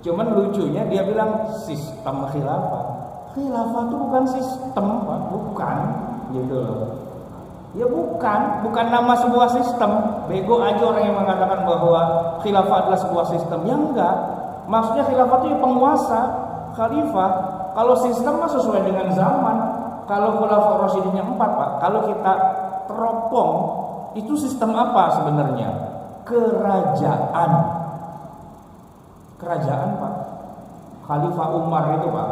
Cuman lucunya dia bilang sistem khilafah. Khilafah itu bukan sistem Pak, bukan, gitu loh. Ya bukan nama sebuah sistem. Bego aja orang yang mengatakan bahwa khilafah adalah sebuah sistem. Ya enggak. Maksudnya khilafah itu ya penguasa, khalifah. Kalau sistem mah sesuai dengan zaman. Kalau khulafah rasyidin yang 4 Pak, kalau kita teropong, itu sistem apa sebenarnya? Kerajaan Pak. Khalifah Umar itu Pak,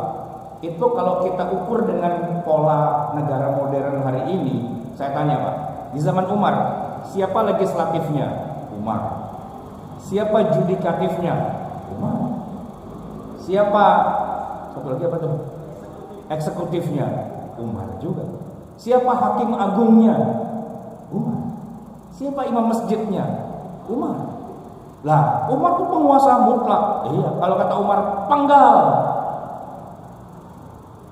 itu kalau kita ukur dengan pola negara modern hari ini, saya tanya Pak, di zaman Umar siapa legislatifnya? Umar. Siapa judikatifnya? Umar. Siapa satu lagi apa tuh? Eksekutifnya? Umar juga. Siapa hakim agungnya? Umar. Siapa imam masjidnya? Umar. Lah, Umar itu penguasa mutlak. Iya, kalau kata Umar penggal.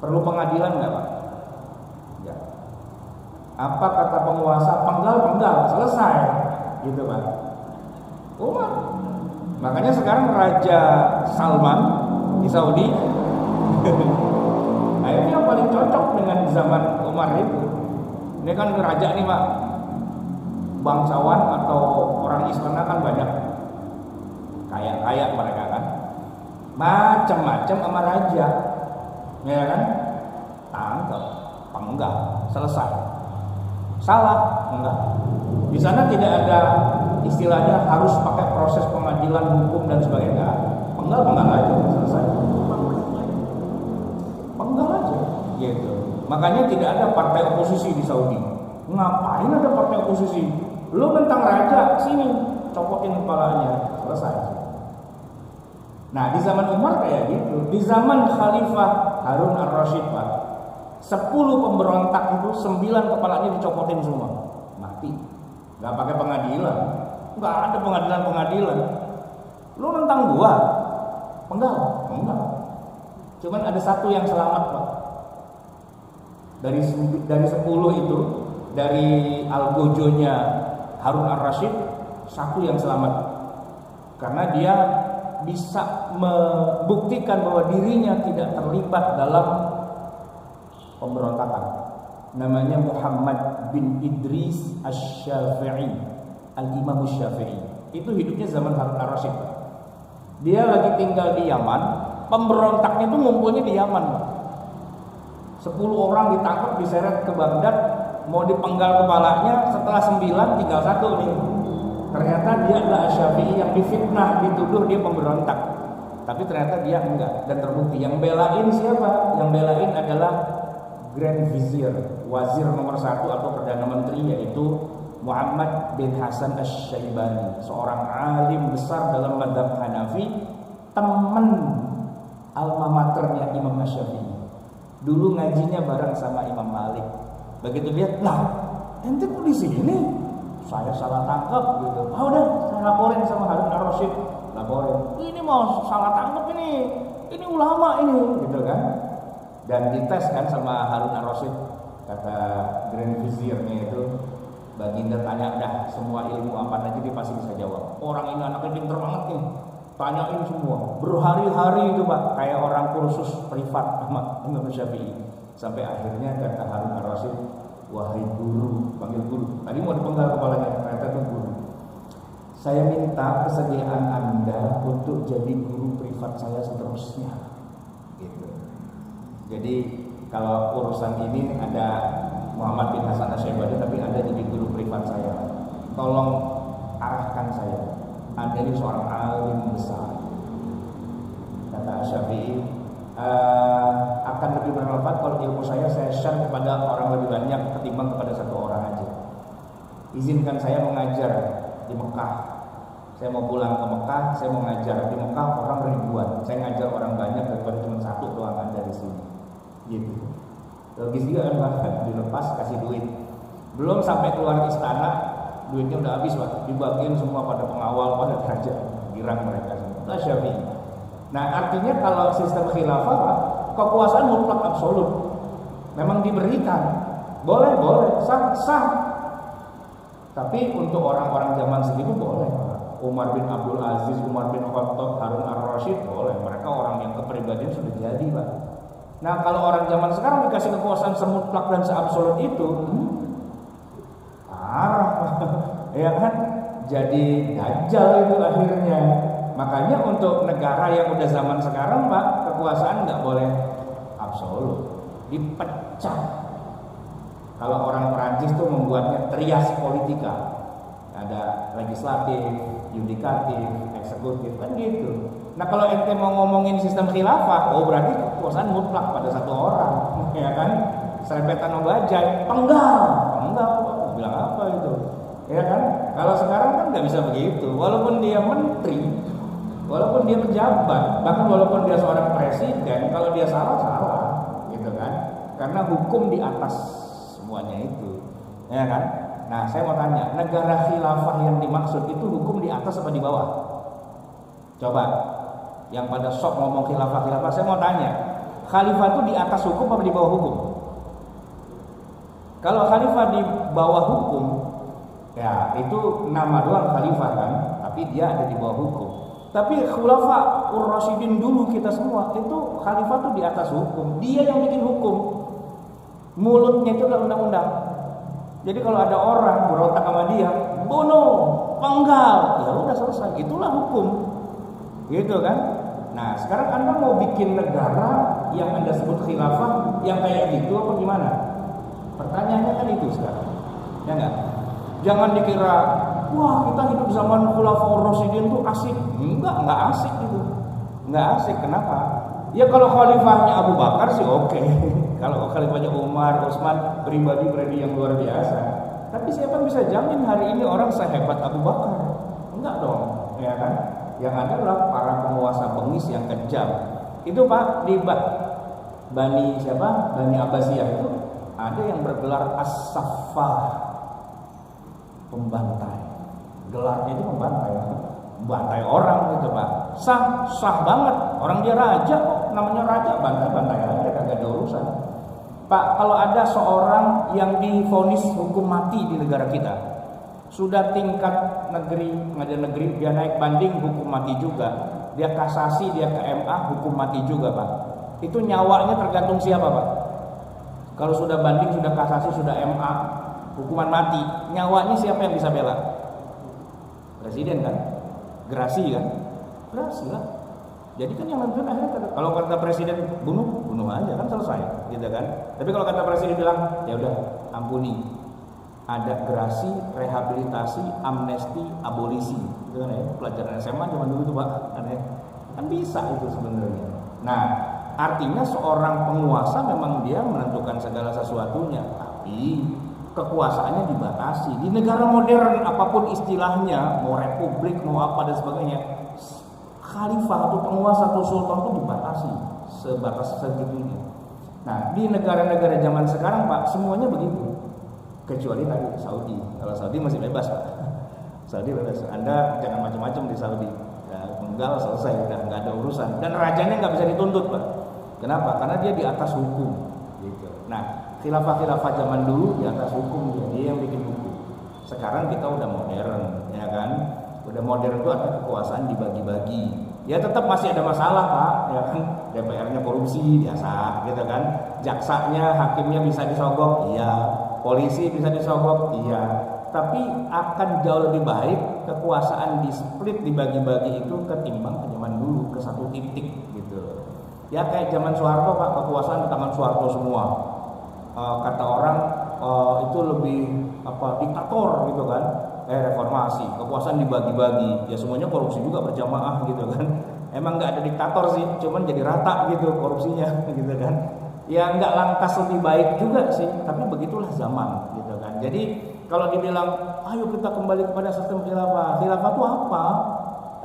Perlu pengadilan enggak, Pak? Enggak. Apa kata penguasa? Penggal, selesai. Gitu, Pak. Umar. Makanya sekarang Raja Salman di Saudi nah ini yang paling cocok dengan zaman Umar itu. Ini kan raja nih Pak, bangsawan atau orang istana kan banyak, kaya mereka kan. macam-macam sama raja, ya kan? Tangkap, penggal, selesai. Salah, enggak. Di sana tidak ada istilahnya harus pakai proses pengadilan hukum dan sebagainya. Penggal aja, selesai. Penggal aja, gitu. Makanya tidak ada partai oposisi di Saudi. Ngapain ada partai oposisi? Lu tentang raja, sini copotin kepalanya, selesai. Nah, di zaman Umar kayak gitu. Di zaman Khalifah Harun ar-Rasyid, Pak, 10 pemberontak itu 9 kepalanya dicopotin semua, mati. Gak pakai pengadilan, gak ada pengadilan. Lu nentang gua, penggal, enggak. Cuman ada satu yang selamat, Pak. Dari 10 itu, dari algojonya Harun ar-Rasyid, satu yang selamat. Karena dia bisa membuktikan bahwa dirinya tidak terlibat dalam pemberontakan. Namanya Muhammad bin Idris Asy-Syafi'i, Al-Imam Asy-Syafi'i. Itu hidupnya zaman Harun ar-Rasyid. Dia lagi tinggal di Yaman, pemberontaknya itu ngumpulnya di Yaman. 10 orang ditangkap, diseret ke Baghdad, mau dipenggal kepalanya, setelah 9 tinggal 1 nih. Ternyata dia adalah Asy-Syafi'i yang difitnah, dituduh dia pemberontak. Tapi ternyata dia enggak, dan terbukti. Yang belain siapa? Yang belain adalah Grand Vizier, wazir nomor 1 atau Perdana Menteri, yaitu Muhammad bin Hasan Asy-Syaibani, seorang alim besar dalam mazhab Hanafi, teman alma maternya Imam Asy-Syafi'i. Dulu ngajinya bareng sama Imam Malik. Begitu lihat, lah, ente kok di sini? Saya salah tangkap gitu. Ah udah, saya laporin sama Harun ar-Rasyid. Laporin. Ini mau salah tangkap ini. Ini ulama ini, gitu kan? Dan dites kan sama Harun ar-Rasyid. Kata Grand Viziernya itu, Baginda tanya dah semua ilmu apa aja dia pasti bisa jawab. Orang ini anaknya pinter banget nih. Tanyain semua. Berhari-hari itu, Pak, kayak orang kursus privat sama Imam Syafi'i. Sampai akhirnya kata Harun ar-Rasyid, wahai guru, panggil guru. Tadi mau dipenggal kepalanya, ternyata itu guru. Saya minta kesediaan Anda untuk jadi guru privat saya seterusnya. Gitu. Jadi kalau urusan ini ada Muhammad bin Hasan Asy-Syaibani, tapi Anda jadi guru privat saya. Tolong arahkan saya. Anda ini seorang alim besar. Kata Asy-Syafi'i, akan lebih bermanfaat kalau ilmu saya share kepada orang lebih banyak ketimbang kepada satu orang aja. Izinkan saya mengajar di Mekah. Saya mau pulang ke Mekah, saya mau ngajar di Mekah orang ribuan. Saya ngajar orang banyak daripada cuma satu doang Anda di sini. Gitu. Logis juga kan, dilepas kasih duit. Belum sampai keluar istana, duitnya udah habis, Pak. Dibagiin semua pada pengawal, pada raja. Girang mereka semua. Itu Syafi'i. Nah, artinya kalau sistem khilafah, Pak, kekuasaan mutlak absolut. Memang diberikan. Boleh, sah. Tapi untuk orang-orang zaman segitu boleh. Umar bin Abdul Aziz, Umar bin Khattab, Harun ar-Rasyid boleh. Mereka orang yang kepribadian sudah jadi, Pak. Nah, kalau orang zaman sekarang dikasih kekuasaan semutlak dan seabsolut itu, parah, ya kan? Jadi dajjal itu akhirnya. Makanya untuk negara yang udah zaman sekarang, Pak, kekuasaan nggak boleh absolut, dipecah. Kalau orang Perancis tuh membuatnya trias politika, ada legislatif, yudikatif, eksekutif, kan gitu. Nah, kalau ente mau ngomongin sistem khilafah, oh berarti kekuasaan mutlak pada satu orang, ya kan? Serempetan obajai, penggal, bilang apa itu, ya kan? Kalau sekarang kan nggak bisa begitu. Walaupun dia menteri, walaupun dia pejabat, bahkan walaupun dia seorang presiden, kalau dia salah, gitu kan? Karena hukum di atas semuanya itu, ya kan? Nah, saya mau tanya, negara khilafah yang dimaksud itu hukum di atas apa di bawah? Coba. Yang pada sok ngomong khilafah, saya mau tanya, khalifah itu di atas hukum apa di bawah hukum? Kalau khalifah di bawah hukum, ya itu nama doang khalifah kan, tapi dia ada di bawah hukum. Tapi khulafa ur-rasyidin dulu kita semua, itu khalifah itu di atas hukum. Dia yang bikin hukum. Mulutnya itu adalah undang-undang. Jadi kalau ada orang berontak sama dia, bunuh, penggal, ya udah selesai. Itulah hukum. Gitu kan? Nah, sekarang Anda mau bikin negara yang Anda sebut khilafah yang kayak gitu apa gimana? Pertanyaannya kan itu sekarang. Ya enggak? Jangan dikira, wah kita hidup zaman Khulafaur Rasyidin tuh asik. Enggak asik gitu. Enggak asik. Kenapa? Ya kalau khalifahnya Abu Bakar sih oke. Kalau khalifahnya Umar, Utsman, pribadi yang luar biasa. Tapi siapa bisa jamin hari ini orang sehebat Abu Bakar? Enggak dong, ya kan? Yang ada adalah para penguasa bengis yang kejam. Itu Pak di Bani siapa? Bani Abbasiyah itu ada yang bergelar As-Saffah, pembantai. Gelarnya itu membantai orang gitu Pak. Sah banget. Orang dia raja kok, namanya raja, bantai aja, kagak ada urusan. Pak, kalau ada seorang yang divonis hukum mati di negara kita, sudah tingkat negeri, pengadilan negeri, dia naik banding hukum mati juga, dia kasasi, dia ke MA hukum mati juga Pak. Itu nyawanya tergantung siapa Pak? Kalau sudah banding, sudah kasasi, sudah MA, hukuman mati, nyawanya siapa yang bisa bela? Presiden kan? Gerasi kan? Gerasi lah. Jadi kan yang nentuin akhirnya kalau kata presiden bunuh aja kan selesai, gitu kan? Tapi kalau kata presiden bilang ya udah ampuni, ada gerasi, rehabilitasi, amnesti, abolisi, itu kan ya pelajaran SMA zaman dulu tuh Pak, kan bisa itu sebenarnya. Nah, artinya seorang penguasa memang dia menentukan segala sesuatunya, tapi kekuasaannya dibatasi. Di negara modern apapun istilahnya, mau republik, mau apa dan sebagainya, khalifah atau penguasa atau sultan itu dibatasi sebatas segitunya. Nah, di negara-negara zaman sekarang Pak, semuanya begitu. Kecuali tadi Saudi. Kalau Saudi masih bebas Pak. Saudi bebas. Anda jangan macam-macam di Saudi. Ya, penggal selesai, udah nggak ada urusan. Dan rajanya nggak bisa dituntut Pak. Kenapa? Karena dia di atas hukum. Gitu. Nah, khilafah zaman dulu di atas hukum dia yang bikin hukum. Sekarang kita udah modern, ya kan? Udah modern itu ada kekuasaan dibagi-bagi. Ya tetap masih ada masalah Pak, ya kan? DPR-nya korupsi biasa, gitu kan? Jaksanya, hakimnya bisa disogok, iya. Polisi bisa disogok, iya. Tapi akan jauh lebih baik kekuasaan di-split, dibagi-bagi itu ketimbang ke zaman dulu ke satu titik gitu. Ya kayak zaman Soeharto Pak, kekuasaan di tangan Soeharto semua. Kata orang itu lebih diktator gitu kan. Reformasi, kekuasaan dibagi-bagi, ya semuanya korupsi juga berjamaah gitu kan. Emang nggak ada diktator sih, cuman jadi rata gitu korupsinya gitu kan. Ya nggak lantas lebih baik juga sih, tapi begitulah zaman gitu kan. Jadi kalau dibilang ayo kita kembali kepada sistem khilafah, khilafah itu apa?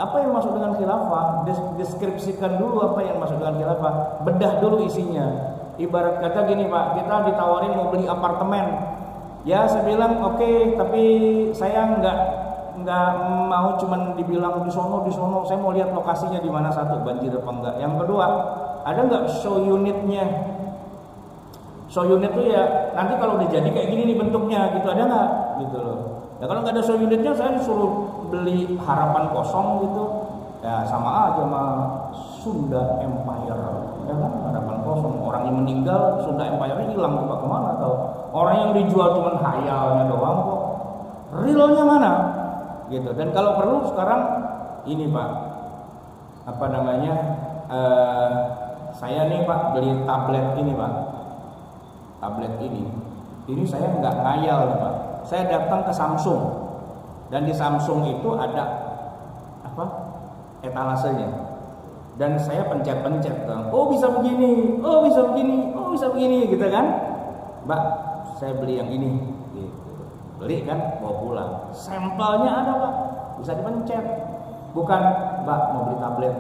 Apa yang masuk dengan khilafah? Deskripsikan dulu apa yang masuk dengan khilafah, bedah dulu isinya. Ibarat kata gini Pak, kita ditawarin mau beli apartemen. Ya saya bilang oke, tapi saya nggak mau cuman dibilang di sono, saya mau lihat lokasinya di mana, satu banjir apa enggak. Yang kedua, ada nggak show unitnya? Show unit tuh ya nanti kalau udah jadi kayak gini nih bentuknya gitu, ada nggak gitu loh. Ya kalau nggak ada show unitnya saya disuruh beli harapan kosong gitu, ya sama aja sama Sunda Empire, ya kan, harapan kosong. Orang yang meninggal Sunda Empire-nya hilang tuh kemana tahu. Orang yang dijual cuma hayalnya doang kok, realnya mana gitu. Dan kalau perlu sekarang ini Pak, apa namanya, saya nih Pak beli tablet ini Pak, tablet ini saya nggak ngayal nih Pak. Saya datang ke Samsung dan di Samsung itu ada apa etalasenya, dan saya pencet-pencet kan, oh bisa begini, oh bisa begini, oh bisa begini gitu kan. Mbak, saya beli yang ini gitu. Beli kan, bawa pulang, sampelnya ada Pak, bisa dipencet. Bukan Mbak mau beli tablet,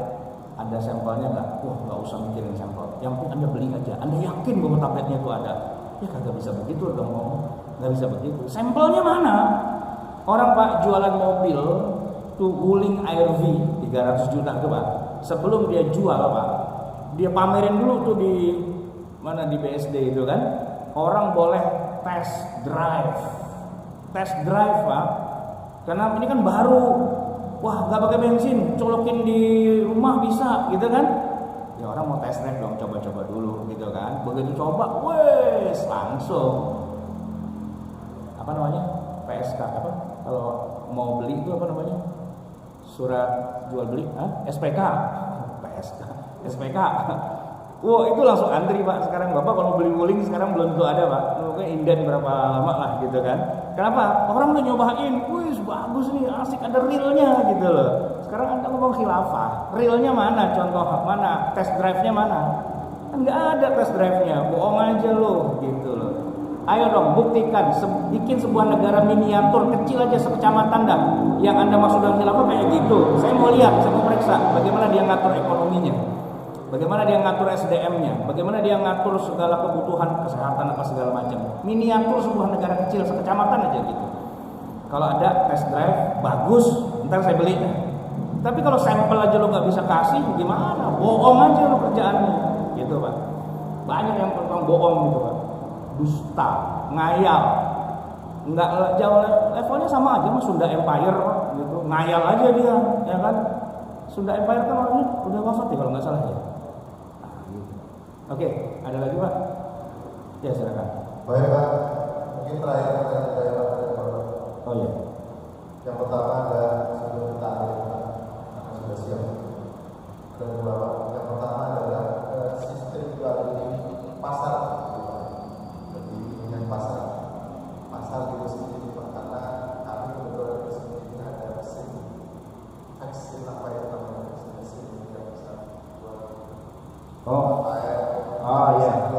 ada sampelnya nggak? Wah nggak usah mikirin sampel, yang penting Anda beli aja. Anda yakin bahwa tabletnya itu ada? Ya kagak bisa begitu dong, nggak bisa begitu. Sampelnya mana? Orang Pak jualan mobil tuh Wuling Air-V 300 juta tuh Pak. Sebelum dia jual Pak, dia pamerin dulu tuh di mana, di BSD itu kan. Orang boleh test drive Pak, karena ini kan baru. Wah nggak pakai bensin, colokin di rumah bisa gitu kan. Ya orang mau test drive dong, coba-coba dulu gitu kan. Begitu coba, wes langsung apa namanya, PSK apa, kalau mau beli itu apa namanya, surat jual beli, SPK SPK. Wah itu langsung antri Pak sekarang. Bapak kalau beli wuling sekarang belum tentu ada Pak. Mungkin inden berapa lama lah gitu kan. Kenapa? Orang udah nyobain, wih bagus nih, asik ada realnya gitu loh. Sekarang Anda ngomong khilafah, realnya mana? Contoh mana? Test drive-nya mana? Kan nggak ada test drive-nya, bohong aja loh gitu loh. Ayo dong buktikan, bikin sebuah negara miniatur kecil aja sekecamatan dah. Yang Anda maksud dengan khilafah kayak gitu. Saya mau lihat, saya mau periksa bagaimana dia ngatur ekonominya. Bagaimana dia ngatur SDM-nya, bagaimana dia ngatur segala kebutuhan kesehatan apa segala macam. Miniatur sebuah negara kecil sekecamatan aja gitu. Kalau ada test drive bagus, ntar saya beli. Tapi kalau sampel aja lo nggak bisa kasih, gimana? Bohong aja lo kerjaannya, gitu Pak. Banyak yang tukang bohong gitu Pak. Dusta, ngayal, nggak jauh levelnya sama aja sama Sunda Empire gitu. Ngayal aja dia, ya kan? Sunda Empire kan orangnya udah wafat ya kalau nggak salah ya. Oke, ada lagi Pak? Ya silakan. Baik Pak, mungkin terakhir pertanyaan saya Pak. Oh iya. Yang pertama ada sebelum kita akhir karena sudah siap. Kedua Pak, yang pertama adalah sistem jual beli pasar. Jadi yang pasar itu sendiri Pak, karena kami kebetulan di sini ada mesin vaksin apa yang namanya mesin yang bisa jual. Oh iya.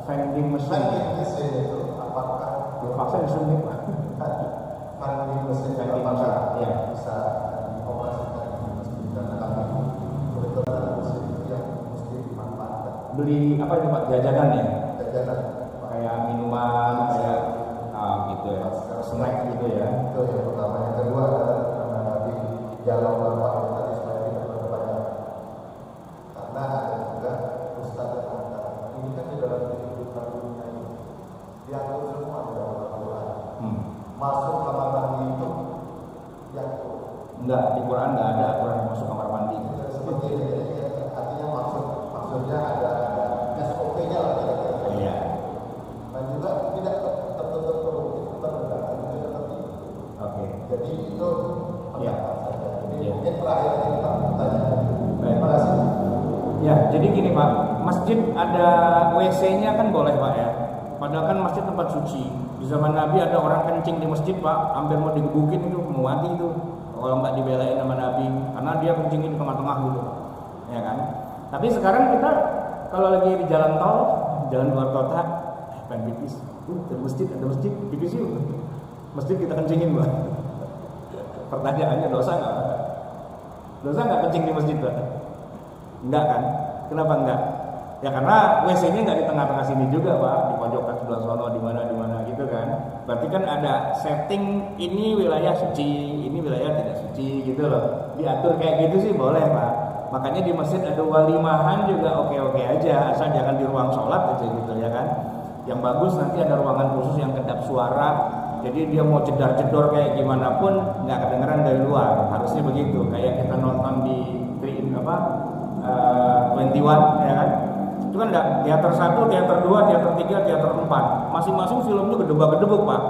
Vending mesin. Vending mesin itu apakah vaksin suntik Pak? vending mesin apakah bisa dioperasikan di masjid karena kami kebetulan ada mesin yang mesti dimanfaatkan. Beli apa itu Pak? Jajanan ya? Jajanan. Kayak minuman, kayak gitu ya. Snack gitu ya. Itu yang pertama. Yang kedua adalah menanggapi dialog Bapak yang tadi supaya tidak berbanyak. Karena ada juga Ustaz yang mengatakan ini kan di dalam kehidupan dunia ini diatur semua di dalam Al-Quran. Masuk kamar mandi itu diatur. Enggak, di Quran enggak ada aturan masuk kamar mandi. Seperti ini, artinya maksudnya ada SOP-nya lah kira-kira. Iya. Dan juga tidak tertutup produktif terbuka, itu seperti itu. Oke. Jadi itu Iya. saja. Jadi Iya. mungkin terakhir ini Pak pertanyaan. Terima kasih. Ya, jadi gini Pak, masjid ada WC-nya kan boleh Pak ya. Padahal kan masjid tempat suci. Di zaman Nabi ada orang kencing di masjid Pak, hampir mau digebukin itu, mau mati itu. Kalau nggak dibelain sama Nabi, karena dia kencingin di tengah-tengah gitu, ya kan. Tapi sekarang kita kalau lagi di jalan tol, jalan luar kota, pengen pipis, ada masjid, pipis yuk. Masjid kita kencingin Pak. Pertanyaannya dosa nggak Pak? Dosa nggak kencing di masjid Pak? Enggak kan? Kenapa enggak? Ya karena WC-nya nggak di tengah-tengah sini juga Pak, di pojokan sebelah sono di mana gitu kan. Berarti kan ada setting ini wilayah suci, ini wilayah tidak suci gitu loh. Diatur kayak gitu sih boleh Pak. Makanya di masjid ada walimahan juga oke-oke aja, asal jangan di ruang sholat aja gitu ya kan. Yang bagus nanti ada ruangan khusus yang kedap suara. Jadi dia mau jedar-jedor kayak gimana pun nggak kedengeran dari luar. Harusnya begitu. Kayak kita nonton di 21 ya kan. Itu kan enggak teater 1, teater 2, teater 3, teater 4. Masing-masing filmnya gedebak-gedebuk Pak.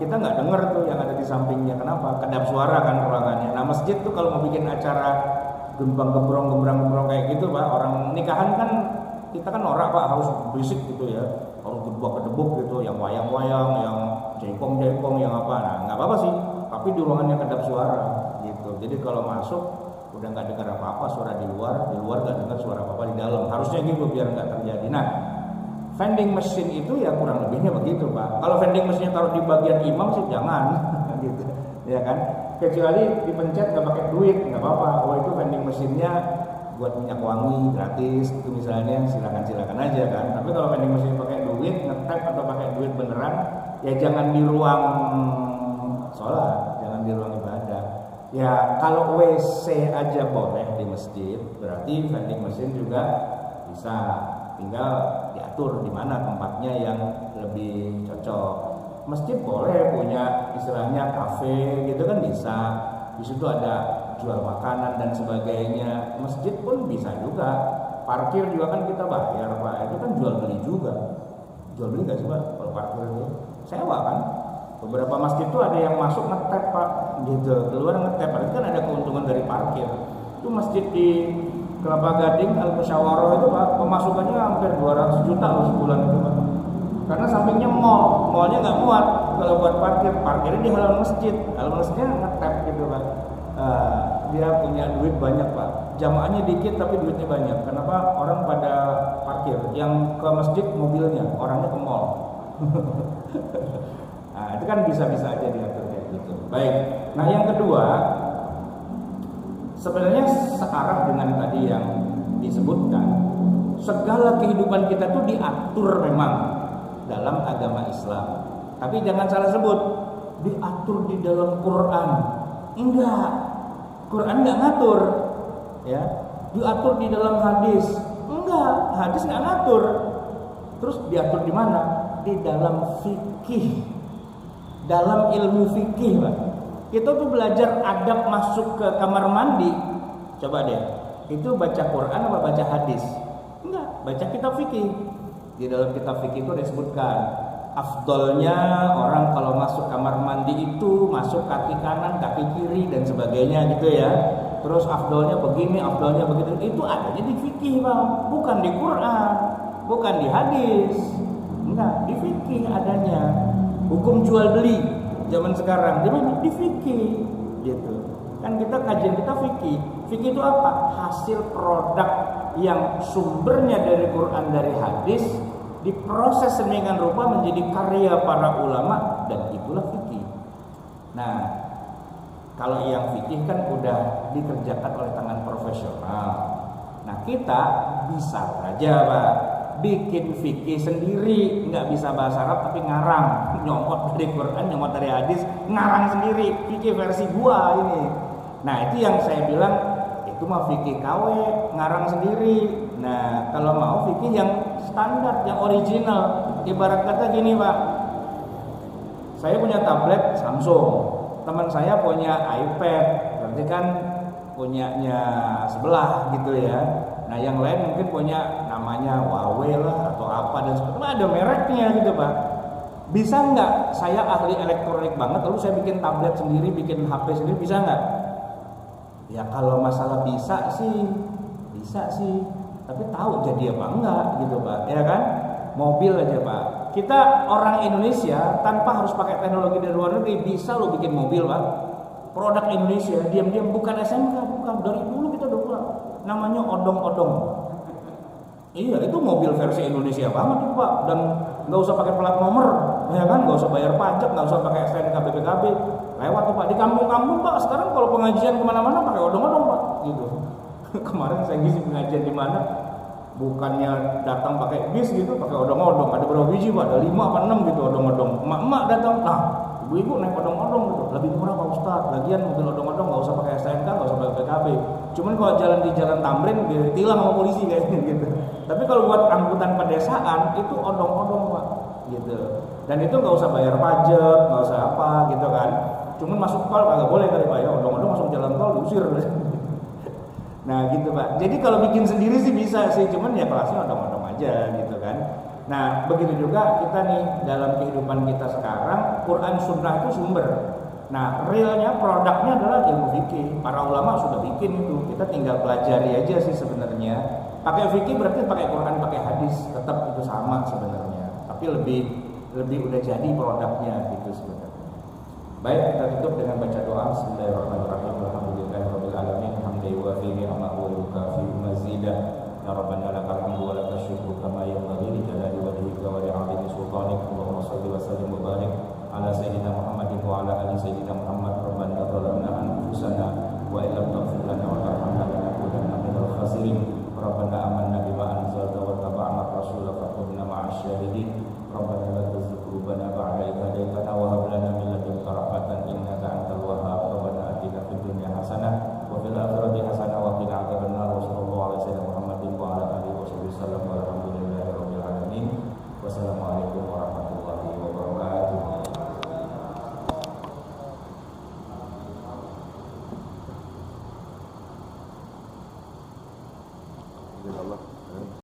Kita nggak denger tuh yang ada di sampingnya. Kenapa? Kedap suara kan ruangannya. Nah masjid tuh kalau mau bikin acara gembrong kayak gitu Pak, orang nikahan kan kita kan norak Pak, harus berisik gitu ya, harus gedebak-gedebuk gitu, yang wayang-wayang, yang jengkong-jengkong, yang apa. Nah nggak apa-apa sih, tapi di ruangannya kedap suara gitu. Jadi kalau masuk udah nggak dengar apa-apa suara di luar nggak dengar suara apa-apa di dalam. Harusnya gitu biar nggak terjadi. Nah, vending machine itu ya kurang lebihnya begitu Pak. Kalau vending machine taruh di bagian imam sih jangan, gitu, ya kan? Kecuali dipencet nggak pakai duit nggak apa-apa. Oh itu vending machine-nya buat minyak wangi gratis itu misalnya, silakan aja kan. Tapi kalau vending machine pakai duit, ngetap atau pakai duit beneran, ya jangan di ruang sholat, jangan di ruang ibadah. Ya kalau WC aja boleh di masjid, berarti vending machine juga bisa, tinggal diatur di mana tempatnya yang lebih cocok. Masjid boleh punya istilahnya kafe gitu kan bisa, di situ ada jual makanan dan sebagainya. Masjid pun bisa juga, parkir juga kan kita bayar Pak, itu kan jual beli juga. Jual beli nggak sih Pak kalau parkir itu? Sewa kan? Beberapa masjid itu ada yang masuk ngetep Pak, gitu, keluar ngetep, berarti kan ada keuntungan dari parkir. Itu masjid di Kelapa Gading Al Musyawarah itu Pak, pemasukannya hampir 200 juta loh sebulan itu Pak. Karena sampingnya mallnya nggak muat kalau buat parkirnya di halaman masjidnya ngetap gitu Pak. Dia punya duit banyak Pak. Jamaahnya dikit tapi duitnya banyak. Kenapa? Orang pada parkir. Yang ke masjid mobilnya, orangnya ke mall. Nah, itu kan bisa-bisa aja diatur kayak gitu. Baik. Nah, yang kedua, sebenarnya searah dengan tadi yang disebutkan, segala kehidupan kita tuh diatur memang dalam agama Islam. Tapi jangan salah sebut, diatur di dalam Quran. Enggak. Quran enggak ngatur. Ya. Diatur di dalam hadis. Enggak, hadis enggak ngatur. Terus diatur di mana? Di dalam fikih. Dalam ilmu fikih, Pak. Kita tuh belajar adab masuk ke kamar mandi. Coba deh, itu baca Quran apa baca hadis? Enggak, baca kitab fikih. Di dalam kitab fikih itu disebutkan afdolnya orang kalau masuk kamar mandi itu masuk kaki kanan, kaki kiri dan sebagainya gitu ya. Terus afdolnya begini, afdolnya begitu. Itu adanya di fikih, Bang. Bukan di Quran, bukan di hadis. Enggak, di fikih adanya. Hukum jual beli zaman sekarang di mana? Di fikih gitu. Kan kita kajian kita fikih. Fikih itu apa? Hasil produk yang sumbernya dari Quran, dari hadis, diproses sedemikian rupa menjadi karya para ulama, dan itulah fikih. Nah, kalau yang fikih kan udah dikerjakan oleh tangan profesional. Nah, kita bisa saja Pak bikin fikih sendiri, nggak bisa bahasa Arab tapi ngarang, nyomot dari Quran, nyomot dari hadis, ngarang sendiri, fikih versi gua ini. Nah, itu yang saya bilang itu mah fikih KW, ngarang sendiri. Nah, kalau mau fikih yang standar, yang original. Ibarat kata gini Pak, saya punya tablet Samsung, teman saya punya iPad, berarti kan punyanya sebelah gitu ya. Nah, yang lain mungkin punya namanya Huawei lah atau apa dan sebagainya, ada mereknya gitu Pak. Bisa nggak saya ahli elektronik banget lalu saya bikin tablet sendiri, bikin HP sendiri, bisa nggak? Ya kalau masalah bisa sih, tapi tahu jadi apa enggak gitu Pak, ya kan? Mobil aja Pak, kita orang Indonesia tanpa harus pakai teknologi dari luar negeri bisa lo bikin mobil Pak. Produk Indonesia, diam-diam, bukan SMK, bukan, dari dulu kita udah pulang. Namanya odong-odong. Iya, itu mobil versi Indonesia banget itu Pak, dan nggak usah pakai plat nomor, ya kan? Nggak usah bayar pajak, nggak usah pakai STNK BPKB, lewat tuh Pak. Di kampung-kampung Pak, sekarang kalau pengajian kemana-mana pakai odong-odong Pak, gitu. Kemarin saya ngisi pengajian di mana, bukannya datang pakai bis gitu, pakai odong-odong. Ada berapa biji Pak? Ada 5 apa 6 gitu odong-odong. Emak-emak datang, nah ibu-ibu naik odong-odong gitu, lebih murah Pak Ustaz. Lagian mobil odong-odong nggak usah pakai STNK, nggak usah pakai PKB. Cuman kalau jalan di Jalan Tamrin ditilang sama polisi kayaknya gitu. Tapi kalau buat angkutan pedesaan itu odong-odong Pak, gitu. Dan itu nggak usah bayar pajak, nggak usah apa gitu kan. Cuman masuk tol nggak boleh kali Pak ya, odong-odong masuk jalan tol diusir. Nah gitu Pak. Jadi kalau bikin sendiri sih bisa sih, cuman ya kelasnya odong-odong aja gitu kan. Nah begitu juga kita nih dalam kehidupan kita sekarang, Quran Sunnah itu sumber. Nah realnya produknya adalah ilmu fikih. Para ulama sudah bikin itu, kita tinggal pelajari aja sih sebenarnya. Pakai fikih berarti pakai Quran, pakai hadis, tetap itu sama sebenarnya. Tapi lebih udah jadi produknya gitu sebenarnya. Baik, kita tutup dengan baca doa. Bismillahirrahmanirrahim. Alhamdulillahirabbil alamin. Hamdan wa fi ni'amahu wa yukafi mazidah. Ya Rabbana lakal hamdu wa lakal syukru kama yanbaghi li jalali wajhika wa li 'azimi sultanik. Allahumma shalli wa sallim wa barik ala sayyidina Muhammadin wa ala ali sayyidina Muhammad. Rabbana zalamna anfusana wa illam taghfir lana wa tarhamna lanakunanna minal khasirin. Rabbana amanna bima anzalta wa taba'na rasula fakunna ma'asy syahidin. Rabbana la tuzigh qulubana ba'da idh hadaytana wa hab lana min ladunka rahmatan innaka antal wahhab. Rabbana atina fid dunya hasanah wa fil akhirati hasanah wa qina adzabannar. Wa sallallahu alaihi wasallam Muhammadin wa ala alihi wasallam walhamdulillahirabbil alamin. Wassalamualaikum warahmatullahi wabarakatuh. Alhamdulillah.